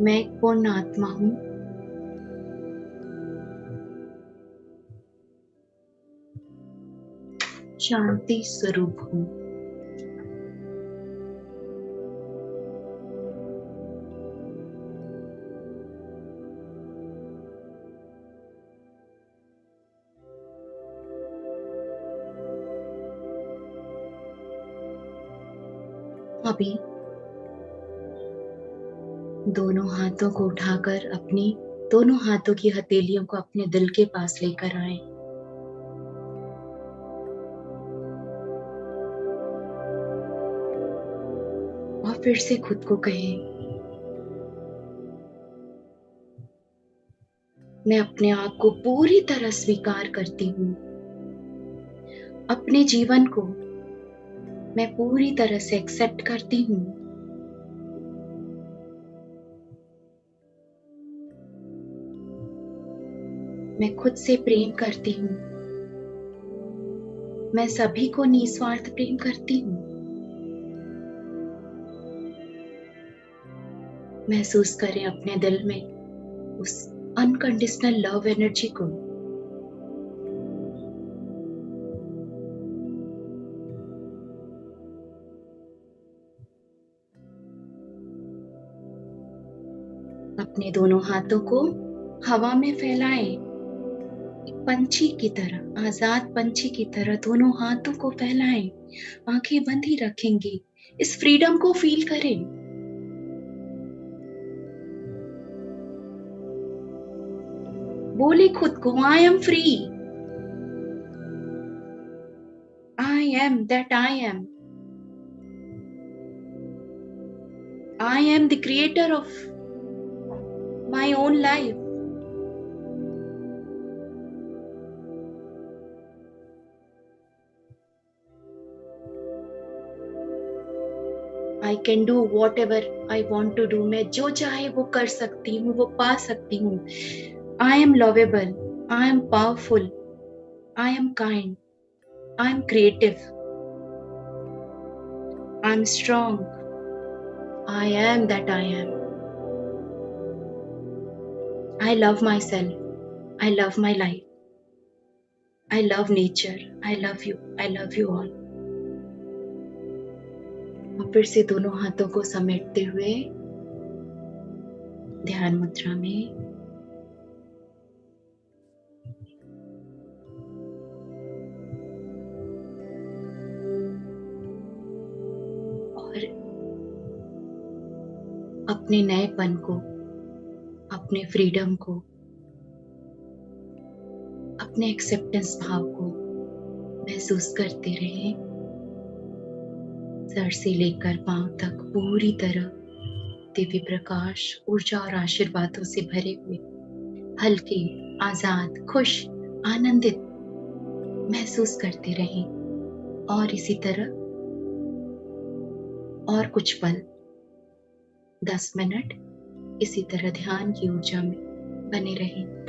B: मैं एक पूर्ण आत्मा हूँ। शांति स्वरूप हूँ। अभी दोनों हाथों को उठाकर अपनी दोनों हाथों की हथेलियों को अपने दिल के पास लेकर आए। और फिर से खुद को कहें, मैं अपने आप को पूरी तरह स्वीकार करती हूँ। अपने जीवन को मैं पूरी तरह से एक्सेप्ट करती हूँ। मैं खुद से प्रेम करती हूँ। मैं सभी को निस्वार्थ प्रेम करती हूँ। महसूस करें अपने दिल में उस अनकंडीशनल लव एनर्जी को। अपने दोनों हाथों को हवा में फैलाएं। एक पंछी की तरह, आजाद पंछी की तरह दोनों हाथों को फैलाएं। आंखें बंद ही रखेंगे। इस फ्रीडम को फील करें। बोले खुद को, I am free. I am that I am. I am the creator of my own life. I can do whatever I want to do. मैं जो चाहे वो कर सकती हूँ, वो पा सकती हूँ। I am lovable. I am powerful. I am kind. I am creative. I am strong. I am that I M. I love myself. I love my life. I love nature. I love you. I love you all. और फिर से दोनों हाथों को समेटते हुए ध्यान मुद्रा में अपने नएपन को, अपने फ्रीडम को, अपने एक्सेप्टेंस भाव को महसूस करते रहें। सर से लेकर पांव तक पूरी तरह दिव्य प्रकाश, ऊर्जा और आशीर्वादों से भरे हुए, हल्के, आजाद, खुश, आनंदित महसूस करते रहें। और इसी तरह और कुछ पल, 10 मिनट इसी तरह ध्यान की ऊर्जा में बने रहें।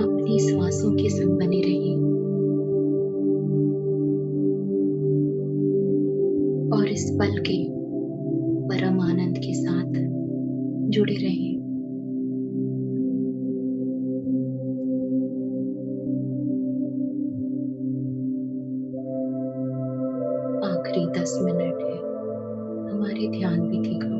B: अपनी श्वासों के संग बने रहिए और इस पल के परम आनंद के साथ जुड़े रहें। आखिरी 10 मिनट है हमारे ध्यान विधि का।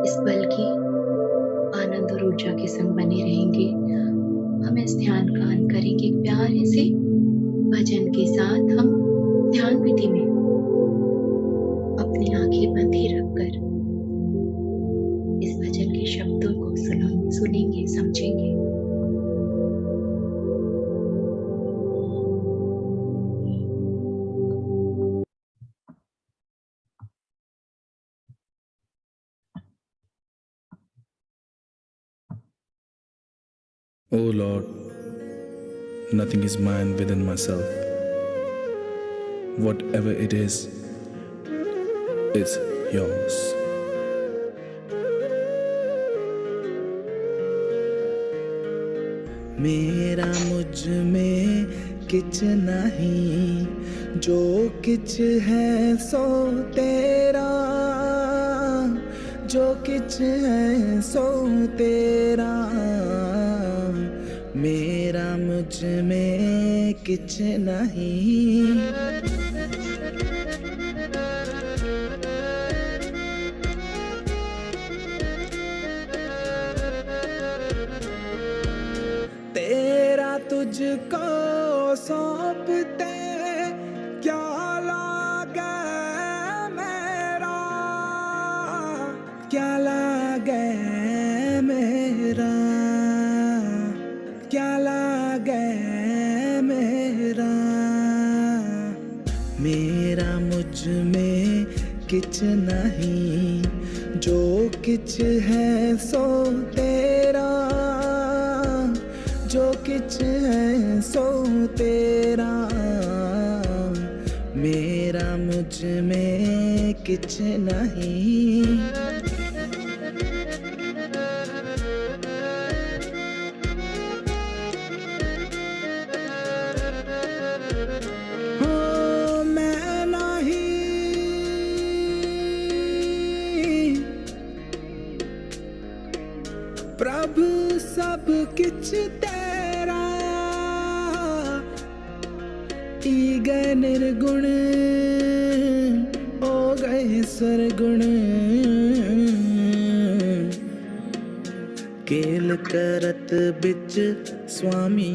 B: इस पल की आनंद और ऊर्जा के संग बने रहेंगे। हम इस ध्यान का अंत करेंगे एक प्यारे से भजन के साथ। हम ध्यान विधि में अपनी आंखें बंद ही रखकर इस भजन के शब्दों को सुनेंगे, समझेंगे।
C: O Lord, nothing is mine within myself. Whatever it is, it's yours. मेरा मुझ में किछ नहीं, जो किछ है सो तेरा, जो किछ है सो तेरा। मेरा मुझ में किछ नहीं। तेरा तुझको सौंपते क्या लागे मेरा, क्या लागे मेरा, क्या लागे मेरा। मेरा मुझ में किछ नहीं, जो किछ है सो तेरा, जो किछ है सो तेरा। मेरा मुझ में किछ नहीं। हो मैं नहीं, प्रभु सब किछ तेरा। ई गए निर्गुण, ओ गए सरगुण। केल करत बिच स्वामी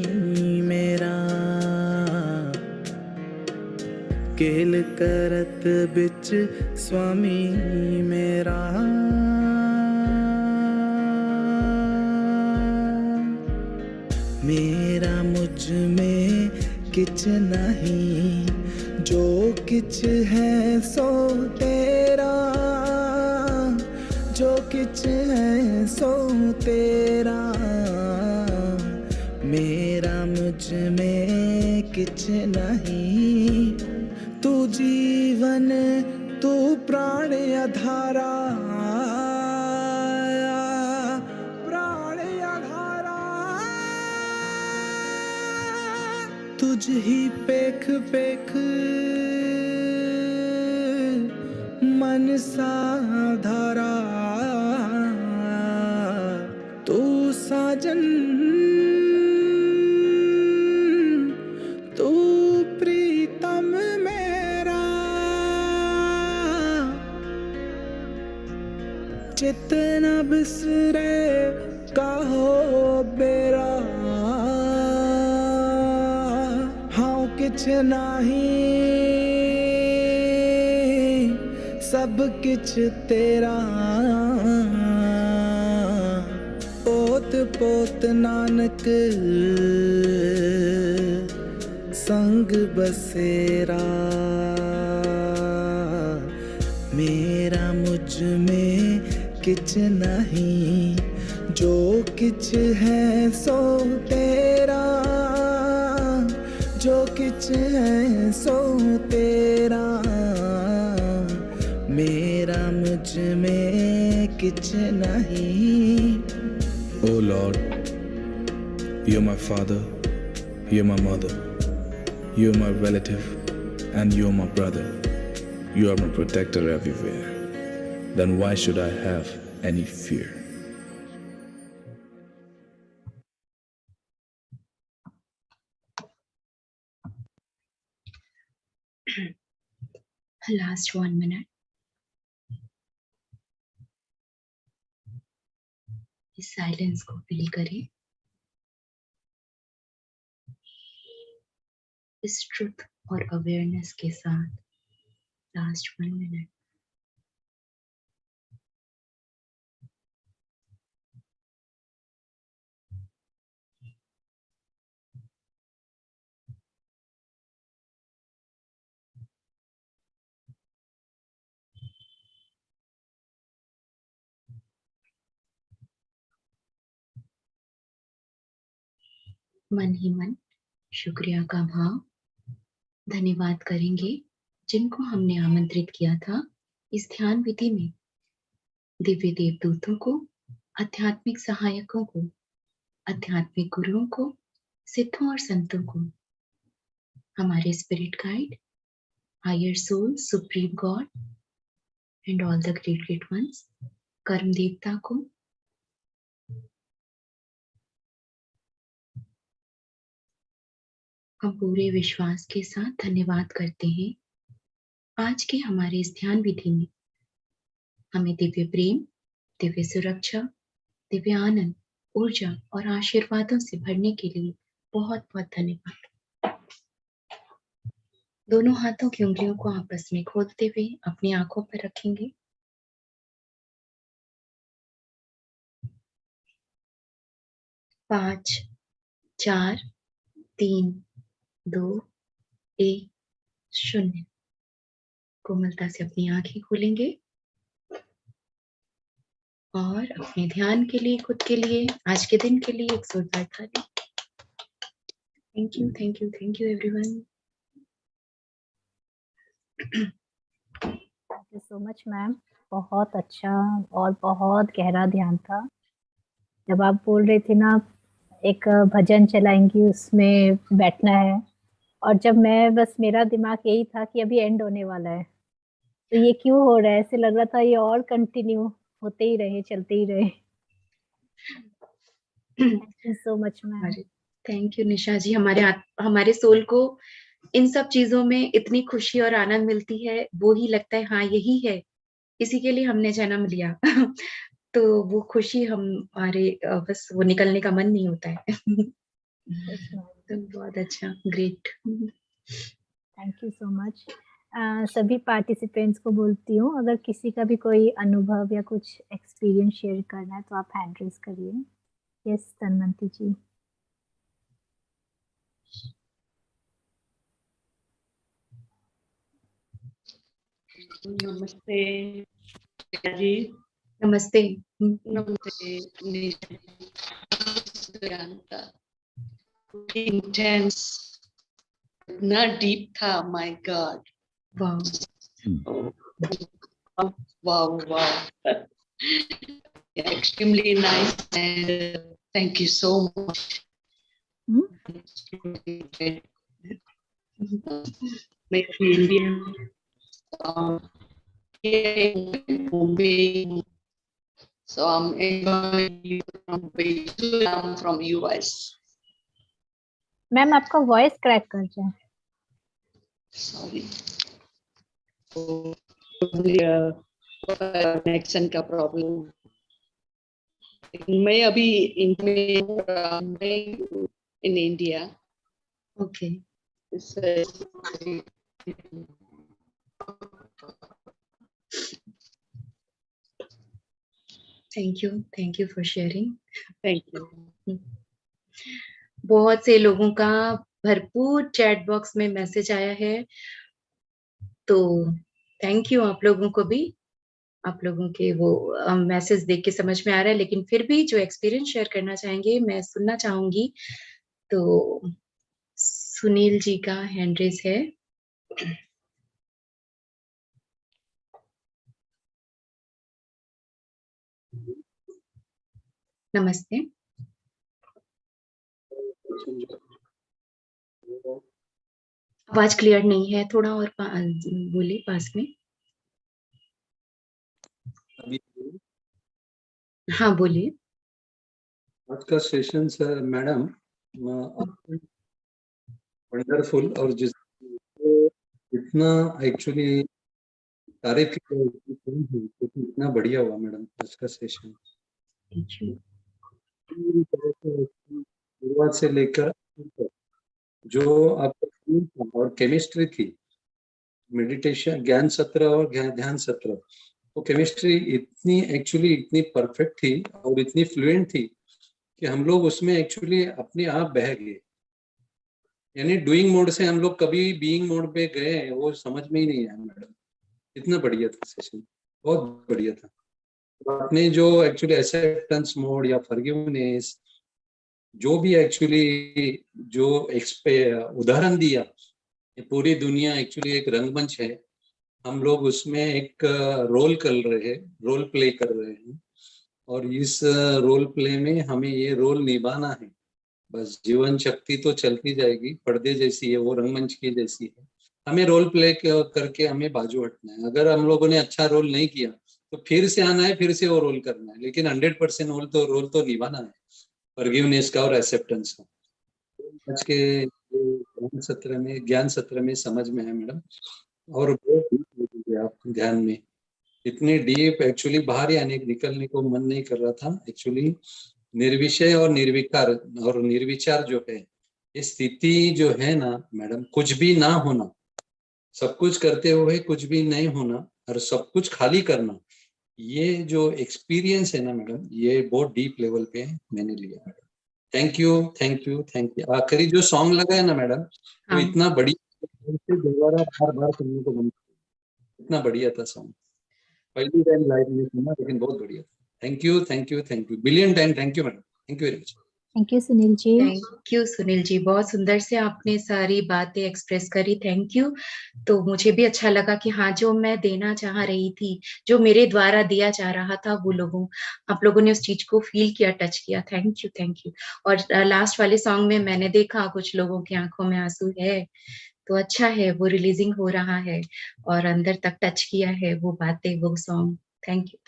C: मेरा, केल करत बिच स्वामी मेरा। मेरा मुझ में किछ नहीं, जो किछ है सो तेरा, जो किछ है सो तेरा। मेरा मुझ में किछ नहीं। तू जीवन, तू प्राण आधारा, प्राण आधारा। तुझ ही पेख पेख मन साधारा। तू साजन, तू प्रीतम मेरा। जितना बिसरे कहो बेरा, हाँ किछ नहीं, सब किछ तेरा। ओत पोत नानक संग बसेरा। मेरा मुझ में किछ नहीं, जो किछ है सो तेरा, जो किछ है सो तेरा। मेरा मुझ में किछ नहीं। O Lord, you're my father, you're my mother, you're my relative, and you're my brother. You are my protector everywhere. Then why should I have any fear?
B: Last 1 minute. इस साइलेंस को फील करें, इस truth और awareness के साथ last 1 minute. मन ही मन शुक्रिया का भाव, धन्यवाद करेंगे जिनको हमने आमंत्रित किया था इस ध्यान विधि में। दिव्य देवदूतों को, आध्यात्मिक सहायकों को, आध्यात्मिक गुरुओं को, सिद्धों और संतों को, हमारे spirit guide, higher soul, supreme God and all the great great ones, कर्म देवता को, हम पूरे विश्वास के साथ धन्यवाद करते हैं आज के हमारे इस ध्यान विधि में हमें दिव्य प्रेम, दिव्य सुरक्षा, दिव्य आनंद, ऊर्जा और आशीर्वादों से भरने के लिए बहुत बहुत धन्यवाद। दोनों हाथों की उंगलियों को आपस में खोलते हुए अपनी आंखों पर रखेंगे। पांच, 4, 3, 2, 1, 0। कोमलता से अपनी आंखें खोलेंगे और अपने ध्यान के लिए, खुद के लिए, आज के दिन के लिए एक जोरदार ताली। Thank you, thank you, thank you everyone.
D: Thank you so much ma'am, बहुत अच्छा और बहुत गहरा ध्यान था। जब आप बोल रहे थे ना एक भजन चलाएंगी उसमें बैठना है, और जब मैं बस मेरा दिमाग यही था कि अभी एंड होने वाला है, तो ये क्यों हो रहा है, ऐसे लग रहा था ये और कंटिन्यू होते ही रहे, चलते ही रहे। Thank you so much ma'am.
B: Thank you Nisha ji. हमारे सोल को इन सब चीजों में इतनी खुशी और आनंद मिलती है, वो ही लगता है हाँ यही है, इसी के लिए हमने जन्म लिया। तो वो खुशी हमारे बस वो निकलने का मन नहीं होता है। तो बहुत अच्छा, great.
D: Thank you so much. सभी पार्टिसिपेंट्स को बोलती हूँ, अगर किसी का भी कोई अनुभव या कुछ एक्सपीरियंस शेयर करना है तो आप हैंड रेज करिए। यस तन्वंती जी।
E: नमस्ते जी।
B: नमस्ते।
E: नमस्ते इंटेंस, इतना डीप था, my God. Wow wow, extremely nice and thank you so much. मैं Indian Mumbai, so I'm enjoying you from Mumbai. I'm from US.
D: Ma'am आपका वॉइस क्रैक कर जाए।
E: Sorry. कनेक्शन का प्रॉब्लम। मैं अभी in India.
B: Okay. Thank you for sharing.
E: Thank you.
B: बहुत से लोगों का भरपूर चैट बॉक्स में मैसेज आया है, तो थैंक यू आप लोगों को भी। आप लोगों के वो मैसेज देख के समझ में आ रहा है, लेकिन फिर भी जो एक्सपीरियंस शेयर करना चाहेंगे मैं सुनना चाहूंगी। तो सुनील जी का हैंड रेज है। नमस्ते। आवाज क्लियर नहीं है, थोड़ा और बोले पास में। हाँ बोलिए।
F: आज का सेशन सर मैडम वंडरफुल, और जिस इतना एक्चुअली तारीफ की इतना बढ़िया हुआ मैडम आज का सेशन।
B: Thank you.
F: पूरी तरह से शुरुआत से लेकर जो आपका theme था और केमिस्ट्री थी, मेडिटेशन ज्ञान सत्र और ध्यान सत्र, वो केमिस्ट्री इतनी एक्चुअली इतनी परफेक्ट थी और इतनी फ्लुएंट थी कि हम लोग उसमें एक्चुअली अपने आप बह गए। यानी डूइंग मोड से हम लोग कभी बीइंग मोड पे गए वो समझ में ही नहीं आया मैडम। इतना बढ़िया था सेशन, बहुत बढ़िया था। आपने जो एक्चुअली एक्सेप्टेंस मोड या फॉरगिवनेस जो भी एक्चुअली जो उदाहरण दिया, ये पूरी दुनिया एक्चुअली एक रंगमंच है, हम लोग उसमें एक रोल प्ले कर रहे हैं और इस रोल प्ले में हमें ये रोल निभाना है। बस जीवन शक्ति तो चलती जाएगी, पर्दे जैसी है वो, रंगमंच की जैसी है, हमें रोल प्ले करके हमें बाजू हटना है। अगर हम लोगों ने अच्छा रोल नहीं किया तो फिर से आना है, फिर से वो रोल करना है, लेकिन 100% रोल तो निभाना है, फॉरगिवनेस का और एक्सेप्टेंस का। आज के ज्ञान सत्र में समझ में है मैडम, और बहुत डीप लगेंगे आप ध्यान में, इतने डीप एक्चुअली बाहर ही आने निकलने को मन नहीं कर रहा था। एक्चुअली निर्विषय और निर्विकार और निर्विचार जो है, ये स्थिति जो है ना मैडम, कुछ भी ना होना, सब कुछ करते हुए कुछ भी नहीं होना और सब कुछ खाली करना, ये जो एक्सपीरियंस है ना मैडम, ये बहुत डीप लेवल पे मैंने लिया madam. Thank you thank you thank you. आखिरी जो सॉन्ग लगा है ना मैडम, वो
B: हाँ।
F: इतना बढ़िया, दोबारा बार बार सुनने को मन, इतना बढ़िया था सॉन्ग, पहली टाइम लाइव में सुना, लेकिन बहुत बढ़िया था। Thank you thank you thank you, billion time thank you madam, thank you very much.
D: Thank you Sunil ji.
B: Thank you Sunil ji, बहुत सुंदर से आपने सारी बातें एक्सप्रेस करी, थैंक यू। तो मुझे भी अच्छा लगा कि हाँ, जो मैं देना चाह रही थी, जो मेरे द्वारा दिया जा रहा था, वो आप लोगों ने उस चीज को फील किया, टच किया, थैंक यू। और लास्ट वाले सॉन्ग में मैंने देखा कुछ लोगों की आंखों में आंसू है, तो अच्छा है, वो रिलीजिंग हो रहा है और अंदर तक टच किया है वो बातें, वो song. Thank you.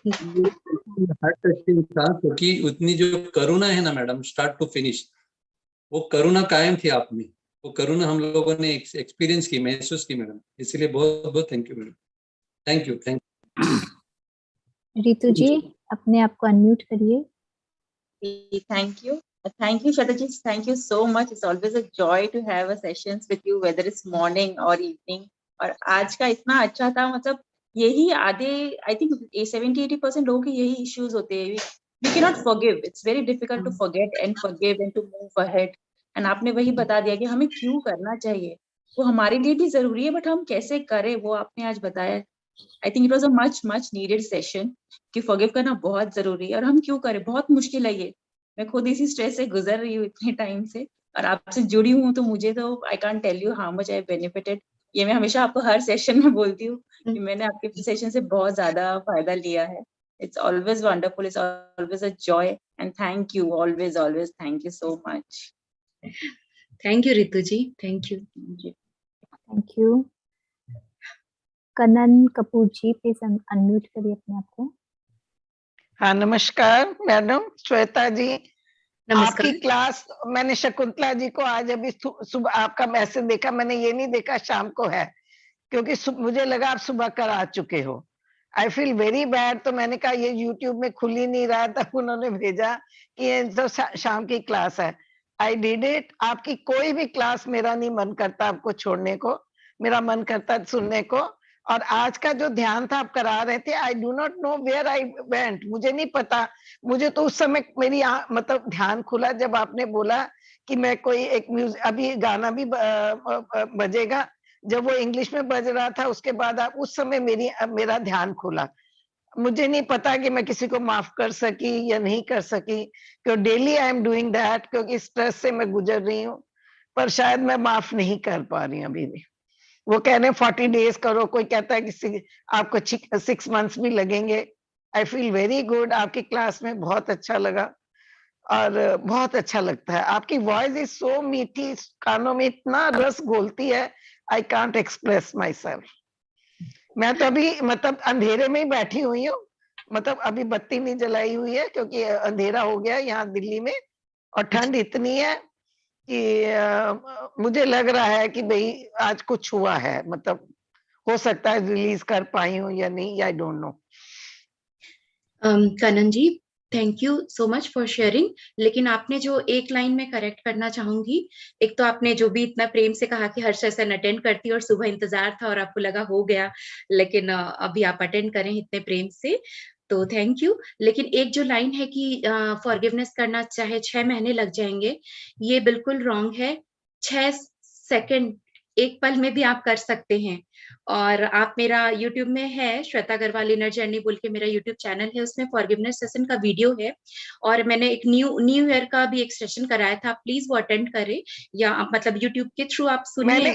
F: Heart touching था, क्योंकि उतनी जो करुणा है ना मैडम, स्टार्ट टू फिनिश, वो करुणा कायम थी आप में, वो करुणा हम लोगों ने एक्सपीरियंस की, महसूस की मैडम, इसलिए बहुत बहुत thank you madam, thank you
D: Ritu ji, अपने आप को अनम्यूट करिए।
G: Thank you, Shweta ji. Thank you so much. It's always a joy to have a sessions with you, whether it's morning or evening. और आज का इतना अच्छा था, मतलब यही आधे, I think 70-80% लोगों के यही issues होते हैं। We cannot forgive. It's very difficult to forget and forgive and to move ahead. And आपने वही बता दिया कि हमें क्यों करना चाहिए, वो हमारे लिए भी जरूरी है, बट हम कैसे करें वो आपने आज बताया। I think it was a much needed session कि forgive करना बहुत जरूरी है, और हम क्यों करें, बहुत मुश्किल है ये। मैं खुद इसी स्ट्रेस से गुजर रही हूँ इतने टाइम से, और आपसे जुड़ी हूँ, तो मुझे तो I can't tell you how much I benefited. ये मैं हमेशा आपको हर सेशन में बोलती हूँ कि मैंने आपके सेशन से बहुत ज्यादा फायदा लिया है। It's always wonderful, it's always a joy, and thank you, always thank you so much.
B: Thank you Ritu ji, thank you.
D: Thank you. Kanan Kapoor ji, please unmute करिए अपने आप को।
H: हाँ, नमस्कार मैडम श्वेता जी।
B: नमस्कार।
H: आपकी क्लास, मैंने शकुंतला जी को आज अभी सुबह आपका मैसेज देखा, मैंने ये नहीं देखा शाम को है, क्योंकि मुझे लगा आप सुबह कर आ चुके हो। आई फील वेरी बैड, तो मैंने कहा ये यूट्यूब में खुल ही नहीं रहा था, उन्होंने भेजा कि ये तो शाम की क्लास है। I did it. आपकी कोई भी क्लास मेरा नहीं मन करता आपको छोड़ने को, मेरा मन करता है सुनने को। और आज का जो ध्यान था आप करा रहे थे, I do not know where I went, मुझे नहीं पता। मुझे तो उस समय मेरी मतलब ध्यान खुला जब आपने बोला कि मैं कोई एक म्यूजिक, अभी गाना भी बजेगा, जब वो इंग्लिश में बज रहा था उसके बाद आप उस समय मेरा ध्यान खुला। मुझे नहीं पता कि मैं किसी को माफ कर सकी या नहीं कर सकी, क्योंकि daily I am doing that, क्योंकि स्ट्रेस से मैं गुजर रही हूँ, पर शायद मैं माफ नहीं कर पा रही अभी भी। वो कह रहे हैं 40 डेज करो, कोई कहता है कि आपको 6 मंथ्स भी लगेंगे। आई फील वेरी गुड, आपकी क्लास में बहुत अच्छा लगा और बहुत अच्छा लगता है। आपकी वॉइस इज सो मीठी, कानों में इतना रस घोलती है, I can't express my self. मैं तो अभी मतलब अंधेरे में ही बैठी हुई हूँ, मतलब अभी बत्ती नहीं जलाई हुई है क्योंकि अंधेरा हो गया यहाँ दिल्ली में, और ठंड इतनी है कि मुझे लग रहा है कि भाई आज कुछ हुआ है, मतलब हो सकता है रिलीज कर पाई हूँ या नहीं, I don't know.
B: Kanan ji, thank you so much for sharing. लेकिन आपने जो एक लाइन में करेक्ट करना चाहूंगी, एक तो आपने जो भी इतना प्रेम से कहा कि हर सेशन अटेंड करती और सुबह इंतजार था और आपको लगा हो गया, लेकिन अभी आप अटेंड करें इतने प्रेम से, तो थैंक यू। लेकिन एक जो लाइन है कि फॉरगिवनेस करना चाहे 6 महीने लग जाएंगे, ये बिल्कुल रॉन्ग है। 6 सेकंड, एक पल में भी आप कर सकते हैं। और आप मेरा YouTube में है, श्वेता अग्रवाल इनर जर्नी बोल के मेरा YouTube चैनल है, उसमें फॉरगिवनेस सेशन का वीडियो है। और मैंने एक न्यू ईयर का भी एक सेशन कराया था, प्लीज वो अटेंड करें, या आप मतलब YouTube के थ्रू आप सुनिए।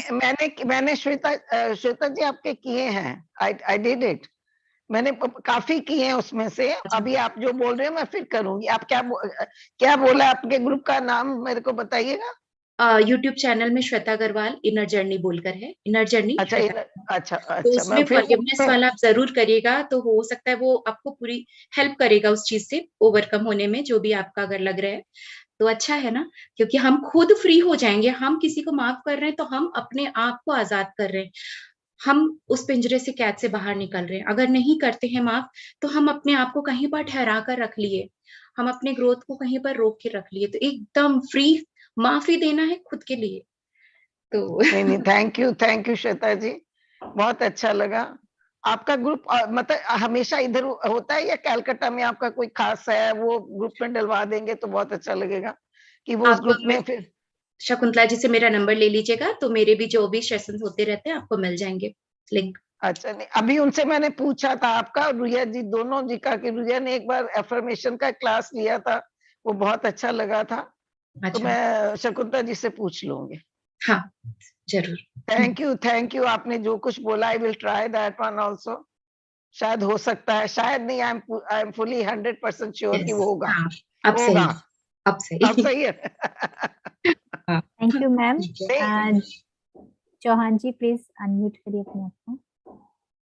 H: मैंने श्वेता जी आपके किए हैं, आई डिड इट, मैंने काफी किए हैं उसमें से। अभी आप जो बोल रहे हो मैं फिर करूंगी। आप क्या बोला आपके ग्रुप का नाम मेरे को बताइएगा।
B: YouTube चैनल में श्वेता अग्रवाल इनर जर्नी बोलकर है, इनर जर्नी।
H: अच्छा,
B: तो उसमें फॉरगिवनेस वाला आप जरूर करिएगा, तो हो सकता है वो आपको पूरी हेल्प करेगा उस चीज से ओवरकम होने में, जो भी आपका अगर लग रहा है तो अच्छा है ना, क्योंकि हम खुद फ्री हो जाएंगे। हम किसी को माफ कर रहे हैं तो हम अपने आप को आजाद कर रहे हैं, हम उस पिंजरे से, कैद से बाहर निकल रहे हैं। अगर नहीं करते हैं माफ, तो हम अपने आप को कहीं पर ठहरा कर रख लिए, हम अपने ग्रोथ को कहीं पर रोक के रख लिए। तो एकदम फ्री माफी देना है खुद के लिए। तो
H: नहीं, थैंक यू श्वेता जी, बहुत अच्छा लगा। आपका ग्रुप मतलब हमेशा इधर होता है या कलकत्ता में आपका कोई खास है, वो ग्रुप में डलवा देंगे तो बहुत अच्छा लगेगा कि वो उस ग्रुप में फिर।
B: शकुंतला जी से मेरा नंबर ले लीजिएगा, तो मेरे भी जो भी सेशंस होते रहते हैं आपको मिल जाएंगे लिंक।
H: अच्छा, नहीं अभी उनसे मैंने पूछा था आपका, रुया जी, दोनों जी का, कि रुया ने एक बार एफर्मेशन का क्लास लिया था, वो बहुत अच्छा लगा था।
B: अच्छा।
H: तो मैं शकुंतला जी से पूछ लूंगी।
B: हाँ जरूर।
H: थैंक यू आपने जो कुछ बोला, I will try that one also. शायद हो सकता है, शायद नहीं, आई एम फुली 100% श्योर कि वो होगा।
B: हाँ, अब
H: होगा,
B: सही
H: अब सही है।
D: Thank you ma'am. Chauhan ji please unmute करिए अपने आप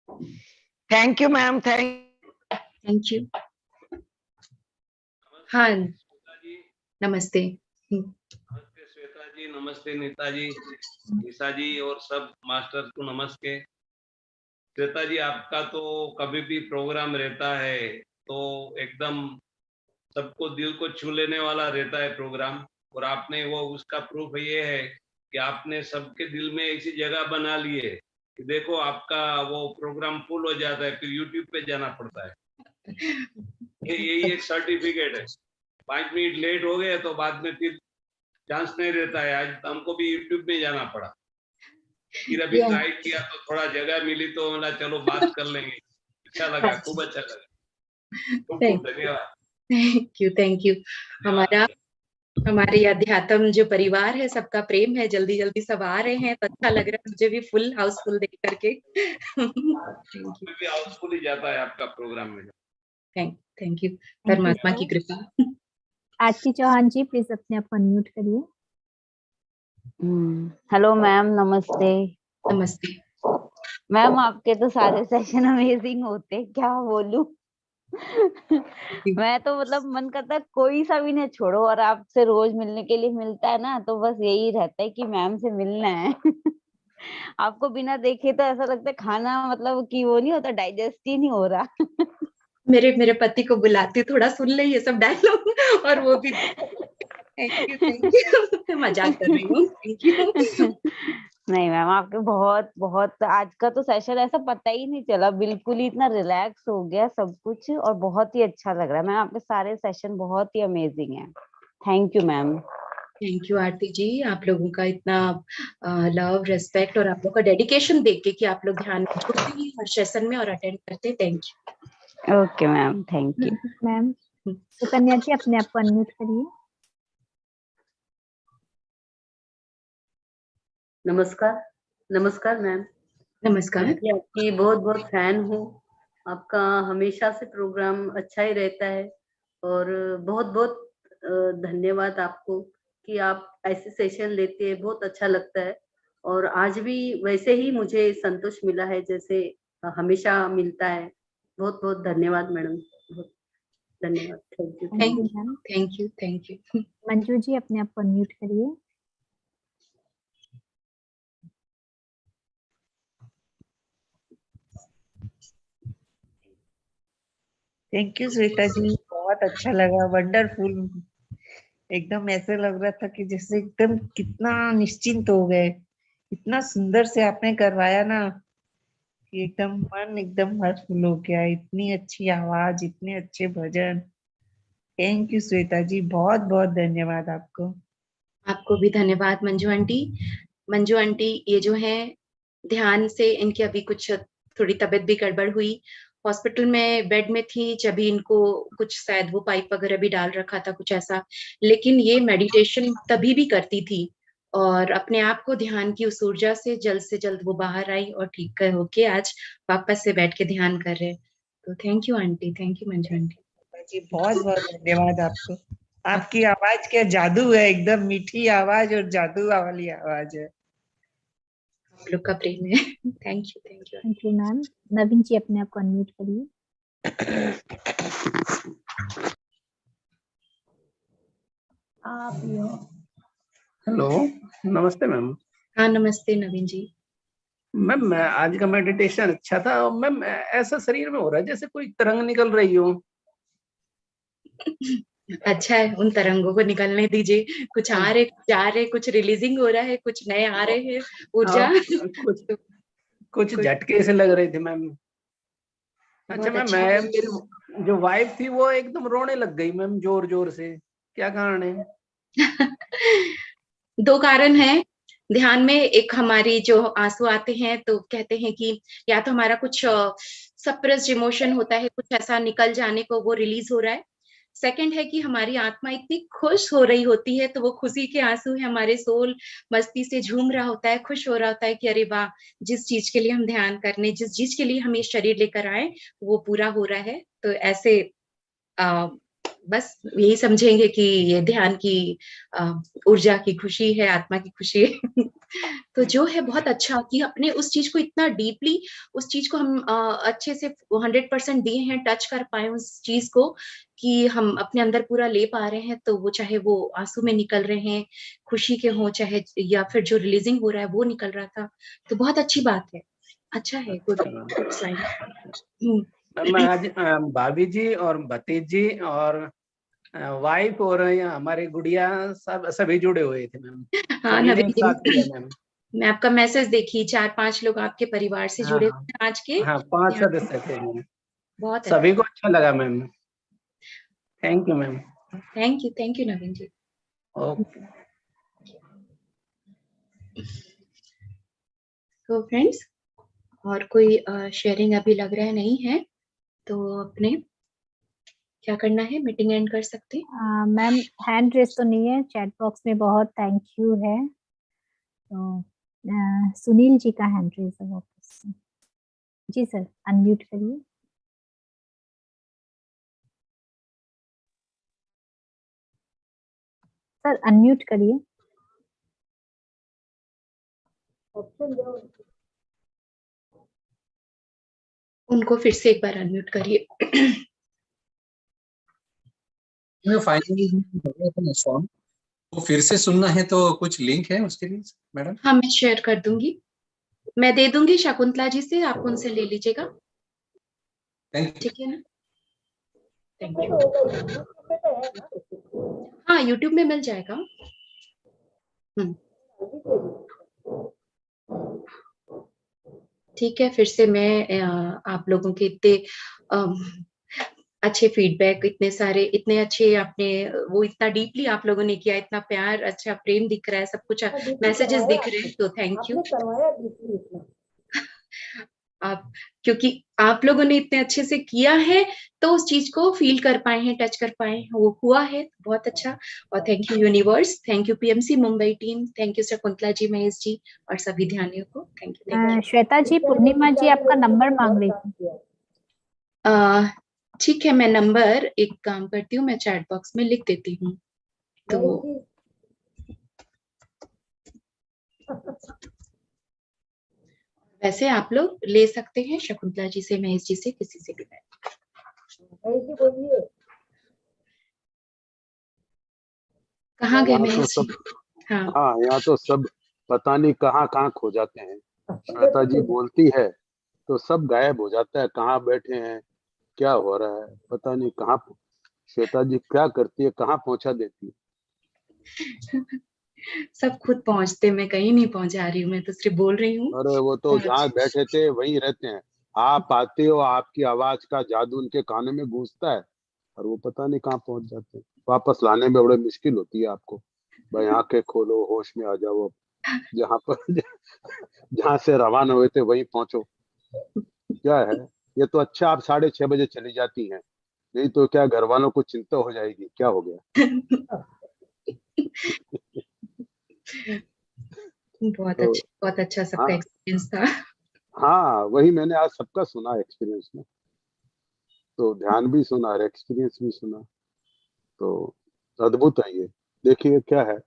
D: को।
H: Thank you ma'am,
B: thank you. हाँ नमस्ते।
I: नमस्ते श्वेता जी, नमस्ते नीता जी, ईसा जी और सब मास्टर को नमस्ते। श्वेता जी, आपका तो कभी भी प्रोग्राम रहता है तो एकदम सबको दिल को छू लेने वाला रहता है प्रोग्राम। और आपने वो, उसका प्रूफ ये है कि आपने सबके दिल में ऐसी जगह बना ली है कि देखो आपका वो प्रोग्राम फुल हो जाता है, फिर यूट्यूब पे जाना पड़ता है। यही एक सर्टिफिकेट है। 5 मिनट लेट हो गए तो बाद में फिर चांस नहीं रहता है। आज हमको भी यूट्यूब में जाना पड़ा, फिर अभी ट्राई किया तो थोड़ा जगह मिली तो बोला चलो बात कर लेंगे। अच्छा लगा, खूब अच्छा लगा। खूब धन्यवाद।
B: Thank you. हमारे अध्यात्म जो परिवार है, सबका प्रेम है, जल्दी जल्दी सब आ रहे हैं तो अच्छा लग रहा है मुझे भी, फुल हाउसफुल देख करके।
I: हाउसफुल ही जाता है आपका प्रोग्राम में।
B: थैंक यू, परमात्मा की कृपा।
D: आरती चौहान जी प्लीज अपने आप अनम्यूट करिए।
J: हेलो मैम, नमस्ते।
B: नमस्ते
J: मैम, आपके तो सारे सेशन अमेजिंग होते, क्या बोलूं। मैं तो मतलब मन करता है कोई सा भी नहीं छोड़ो, और आपसे रोज मिलने के लिए मिलता है ना, तो बस यही रहता है कि मैम से मिलना है। आपको बिना देखे तो ऐसा लगता है खाना मतलब कि वो नहीं होता, डाइजेस्ट ही नहीं हो रहा।
B: मेरे पति को बुलाती, थोड़ा सुन ले ये सब डायलॉग, और वो भी थैंक यू। मजाक कर रही हूँ, थैंक यू।
J: नहीं मैम, आपके बहुत बहुत आज का तो सेशन ऐसा पता ही नहीं चला, बिल्कुल ही इतना रिलैक्स हो गया सब कुछ, और बहुत ही अच्छा लग रहा है मैम। आपके सारे सेशन बहुत ही अमेजिंग है। Thank you ma'am.
B: Thank you Aarti ji, आप लोगों का इतना लव, रिस्पेक्ट और आप लोग का डेडिकेशन देख के कि आप लोग ध्यान में जुड़ते हैं हर सेशन में और अटेंड करते हैं। Thank you.
J: Okay ma'am, thank you
D: ma'am. Sukanya ji अपने आप को अनम्यूट करिए।
E: नमस्कार मैम।
B: नमस्कार।
E: मैं आपकी बहुत बहुत फैन हूँ। आपका हमेशा से प्रोग्राम अच्छा ही रहता है, और बहुत बहुत धन्यवाद आपको कि आप ऐसे सेशन लेते हैं, बहुत अच्छा लगता है। और आज भी वैसे ही मुझे संतोष मिला है जैसे हमेशा मिलता है। बहुत बहुत धन्यवाद मैडम, बहुत धन्यवाद। Thank you.
B: Thank you.
D: Manju ji अपने आप को अनम्यूट करिए।
K: थैंक यू श्वेता जी, बहुत अच्छा लगा, वंडरफुल। एकदम ऐसे लग रहा था कि जैसे एकदम कितना निश्चिंत हो गए, इतना सुंदर से आपने करवाया ना कि एकदम मन एकदम हर्षफुल हो गया। इतनी अच्छी आवाज, इतने अच्छे भजन। थैंक यू श्वेता जी, बहुत बहुत धन्यवाद आपको।
B: आपको भी धन्यवाद मंजू आंटी। मंजू आंटी ये जो है ध्यान से इनकी अभी कुछ थोड़ी तबीयत भी गड़बड़ हुई, हॉस्पिटल में बेड में थी जब इनको कुछ शायद वो पाइप वगैरह भी डाल रखा था कुछ ऐसा, लेकिन ये मेडिटेशन तभी भी करती थी और अपने आप को ध्यान की उस ऊर्जा से जल्द वो बाहर आई और ठीक होके आज वापस से बैठ के ध्यान कर रहे। तो thank you aunty, thank you Manju aunty
K: ji, बहुत बहुत धन्यवाद आपको। आपकी आवाज क्या जादू है, एकदम मीठी आवाज और जादू वाली आवाज है।
B: हम लोग का प्रेम है। Thank you, thank you.
D: Thank you ma'am. Naveen ji अपने आप को अनम्यूट करिए।
L: हेलो, नमस्ते मैम।
B: हाँ नमस्ते नवीन जी।
L: मैम आज का मेडिटेशन अच्छा था। मैम ऐसा शरीर में हो रहा है जैसे कोई तरंग निकल रही हो।
B: अच्छा है, उन तरंगों को निकलने दीजिए। कुछ आ रहे, कुछ जा रहे, कुछ रिलीजिंग हो रहा है, कुछ नए आ रहे हैं ऊर्जा।
L: कुछ झटके से लग रहे थे मैम। अच्छा मैम,
B: अच्छा।
L: मैं मेरी जो वाइफ थी वो एकदम रोने लग गई मैम, जोर जोर से। क्या कारण है?
B: दो कारण है ध्यान में। एक हमारी जो आंसू आते हैं तो कहते हैं कि या तो हमारा कुछ सप्रेस्ड इमोशन होता है, कुछ ऐसा निकल जाने को वो रिलीज हो रहा है। सेकंड है कि हमारी आत्मा इतनी खुश हो रही होती है तो वो खुशी के आंसू है, हमारे सोल मस्ती से झूम रहा होता है, खुश हो रहा होता है कि अरे वाह, जिस चीज के लिए हम ध्यान करने, जिस चीज के लिए हम ये शरीर लेकर आए वो पूरा हो रहा है। तो ऐसे बस यही समझेंगे कि ये ध्यान की ऊर्जा की खुशी है, आत्मा की खुशी है। तो जो है बहुत अच्छा कि अपने उस चीज को इतना डीपली, उस चीज को हम अच्छे से 100% दिए हैं, टच कर पाए उस चीज को कि हम अपने अंदर पूरा ले पा रहे हैं। तो वो चाहे वो आंसू में निकल रहे हैं, खुशी के हो, चाहे या फिर जो रिलीजिंग हो रहा है वो निकल रहा था, तो बहुत अच्छी बात है। अच्छा है, गुड साइन।
L: मैं आज भाभी जी और भतीजी और वाइफ और हमारे गुड़िया सब सभी जुड़े हुए थे मैम।
B: हाँ
L: सभी ने
B: नवीन
L: साथ दिया
B: जी,
L: मैम।
B: मैं आपका मैसेज देखी, 4-5 लोग आपके परिवार से
L: हाँ
B: जुड़े
L: हाँ
B: हुए हैं आज के।
L: हाँ, 5 सदस्य थे मैम।
B: बहुत
L: सभी को अच्छा लगा ma'am. Thank you ma'am.
B: Thank you Naveen ji.
L: Okay.
B: तो फ्रेंड्स, और कोई शेयरिंग अभी लग रहा है नहीं है, तो अपने क्या करना है, मीटिंग एंड कर सकते हैं।
D: मैम हैंड रेस तो नहीं है, चैट बॉक्स में बहुत थैंक यू है। तो सुनील जी का हैंड रेस है वापस। जी सर, अनम्यूट करिए। सर अनम्यूट करिए।
B: उनको फिर से एक बार अनम्यूट करिए।
M: फाइनली सॉन्ग तो फिर से सुनना है तो कुछ लिंक है उसके लिए मैडम?
B: हाँ मैं शेयर कर दूंगी, मैं दे दूंगी शकुंतला जी से, आप उनसे ले लीजिएगा। ठीक है ना? Thank you. हाँ यूट्यूब में मिल जाएगा। ठीक है, फिर से मैं आप लोगों के इतने अच्छे फीडबैक, इतने सारे, इतने अच्छे आपने वो इतना डीपली आप लोगों ने किया, इतना प्यार, अच्छा प्रेम दिख रहा है, सब कुछ मैसेजेस दिख रहे हैं, तो थैंक यू आप, क्योंकि आप लोगों ने इतने अच्छे से किया है तो उस चीज को फील कर पाए हैं, टच कर पाए हैं, वो हुआ है बहुत अच्छा। और thank you universe, thank you PMC Mumbai team, thank you Shakuntala ji, Mahesh ji और सभी ध्यानियों को थैंक यू।
D: श्वेता जी, पूर्णिमा जी आपका नंबर मांग रही थी।
B: ठीक है, मैं नंबर एक काम करती हूँ, मैं चैट बॉक्स में लिख देती हूँ। तो वैसे आप लोग ले सकते हैं शकुंतला जी से, महेश जी से, किसी से भी। कहाँ गए महेश जी?
A: हाँ यहाँ तो सब पता नहीं कहाँ कहाँ खो जाते हैं। श्वेता जी बोलती है तो सब गायब हो जाता है, कहाँ बैठे हैं, क्या हो रहा है, पता नहीं कहाँ श्वेता जी क्या करती है, कहाँ पहुंचा देती है?
B: सब खुद पहुंचते, मैं कहीं नहीं पहुंचा रही हूँ, मैं तो सिर्फ बोल रही हूँ।
A: अरे वो तो जहाँ बैठे थे वहीं रहते हैं, आप आते हो, आपकी आवाज का जादू उनके कानों में गूंजता है और वो पता नहीं कहाँ पहुंच जाते हैं। वापस लाने में बड़ी मुश्किल होती है आपको। भाई आंखें खोलो, होश में आ जाओ, जहाँ पर जहाँ से रवाना हुए थे वहीं पहुंचो। क्या है ये तो अच्छा, आप 6:30 बजे चली जाती हैं, नहीं तो क्या घर वालों को चिंता हो जाएगी, क्या हो गया? तो
B: बहुत अच्छा सबका
A: हाँ
B: एक्सपीरियंस था।
A: हाँ, वही मैंने आज सबका सुना एक्सपीरियंस में, तो ध्यान भी सुना और एक्सपीरियंस भी सुना, तो अद्भुत है ये। देखिए क्या है,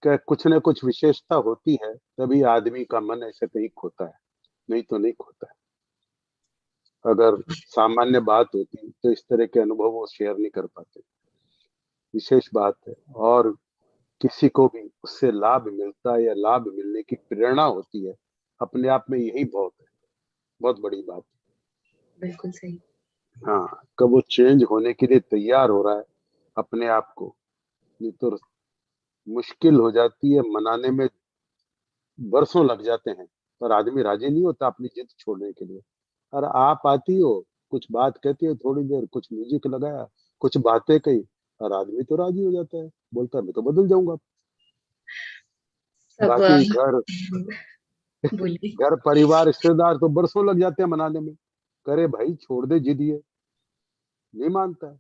A: क्या कुछ न कुछ विशेषता होती है, तभी आदमी का मन ऐसे कहीं खोता है, नहीं तो नहीं खोता है। अगर सामान्य बात होती तो इस तरह के अनुभव वो शेयर नहीं कर पाते। विशेष बात है, और किसी को भी उससे लाभ मिलता है या लाभ मिलने की प्रेरणा होती है, अपने आप में यही बहुत है, बहुत बड़ी बात है।
B: बिल्कुल सही।
A: हाँ, कब वो चेंज होने के लिए तैयार हो रहा है अपने आप को, नहीं तो मुश्किल हो जाती है मनाने में, बरसों लग जाते हैं, पर आदमी राजी नहीं होता अपनी जिद छोड़ने के लिए। और आप आती हो, कुछ बात कहती हो, थोड़ी देर कुछ म्यूजिक लगाया, कुछ बातें कही, और आदमी तो राजी हो जाता है, बोलता है मैं तो बदल जाऊंगा।
B: सब
A: बाकी घर
B: बोलिए।
A: घर परिवार रिश्तेदार तो बरसों लग जाते हैं मनाने में, करे भाई छोड़ दे जिद, ये नहीं मानता है,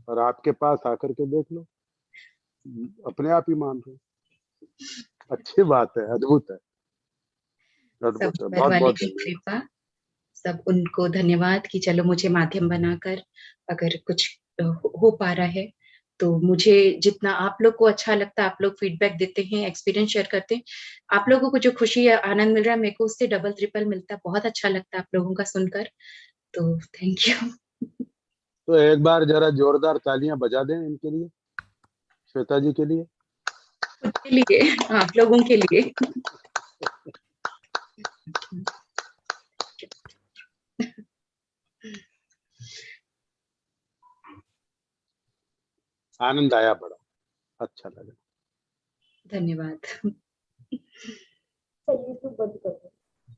A: और आपके पास आकर के देख लो, अपने आप ही मान रहे। अच्छी बात है, अद्भुत है,
B: सब
A: अद्भुत है,
B: ऊपर
A: बहुत
B: वाले
A: बहुत
B: की
A: धन्यवाद।
B: कृपा, सब उनको धन्यवाद कि चलो मुझे माध्यम बनाकर अगर कुछ हो पा रहा है, तो मुझे जितना आप लोग को अच्छा लगता है, आप लोग फीडबैक देते हैं, एक्सपीरियंस शेयर करते हैं, आप लोगों को जो खुशी या आनंद मिल रहा है, मेरे को उससे डबल ट्रिपल मिलता है। बहुत अच्छा लगता है आप लोगों का सुनकर, तो थैंक यू।
A: तो एक बार जरा जोरदार तालियां बजा दें इनके लिए, श्वेता जी के लिए।
B: खुद के लिए, आप लोगों के लिए।
A: आनंद आया बड़ा, अच्छा लगा।
B: धन्यवाद।
E: चलिए तो बंद कर दो।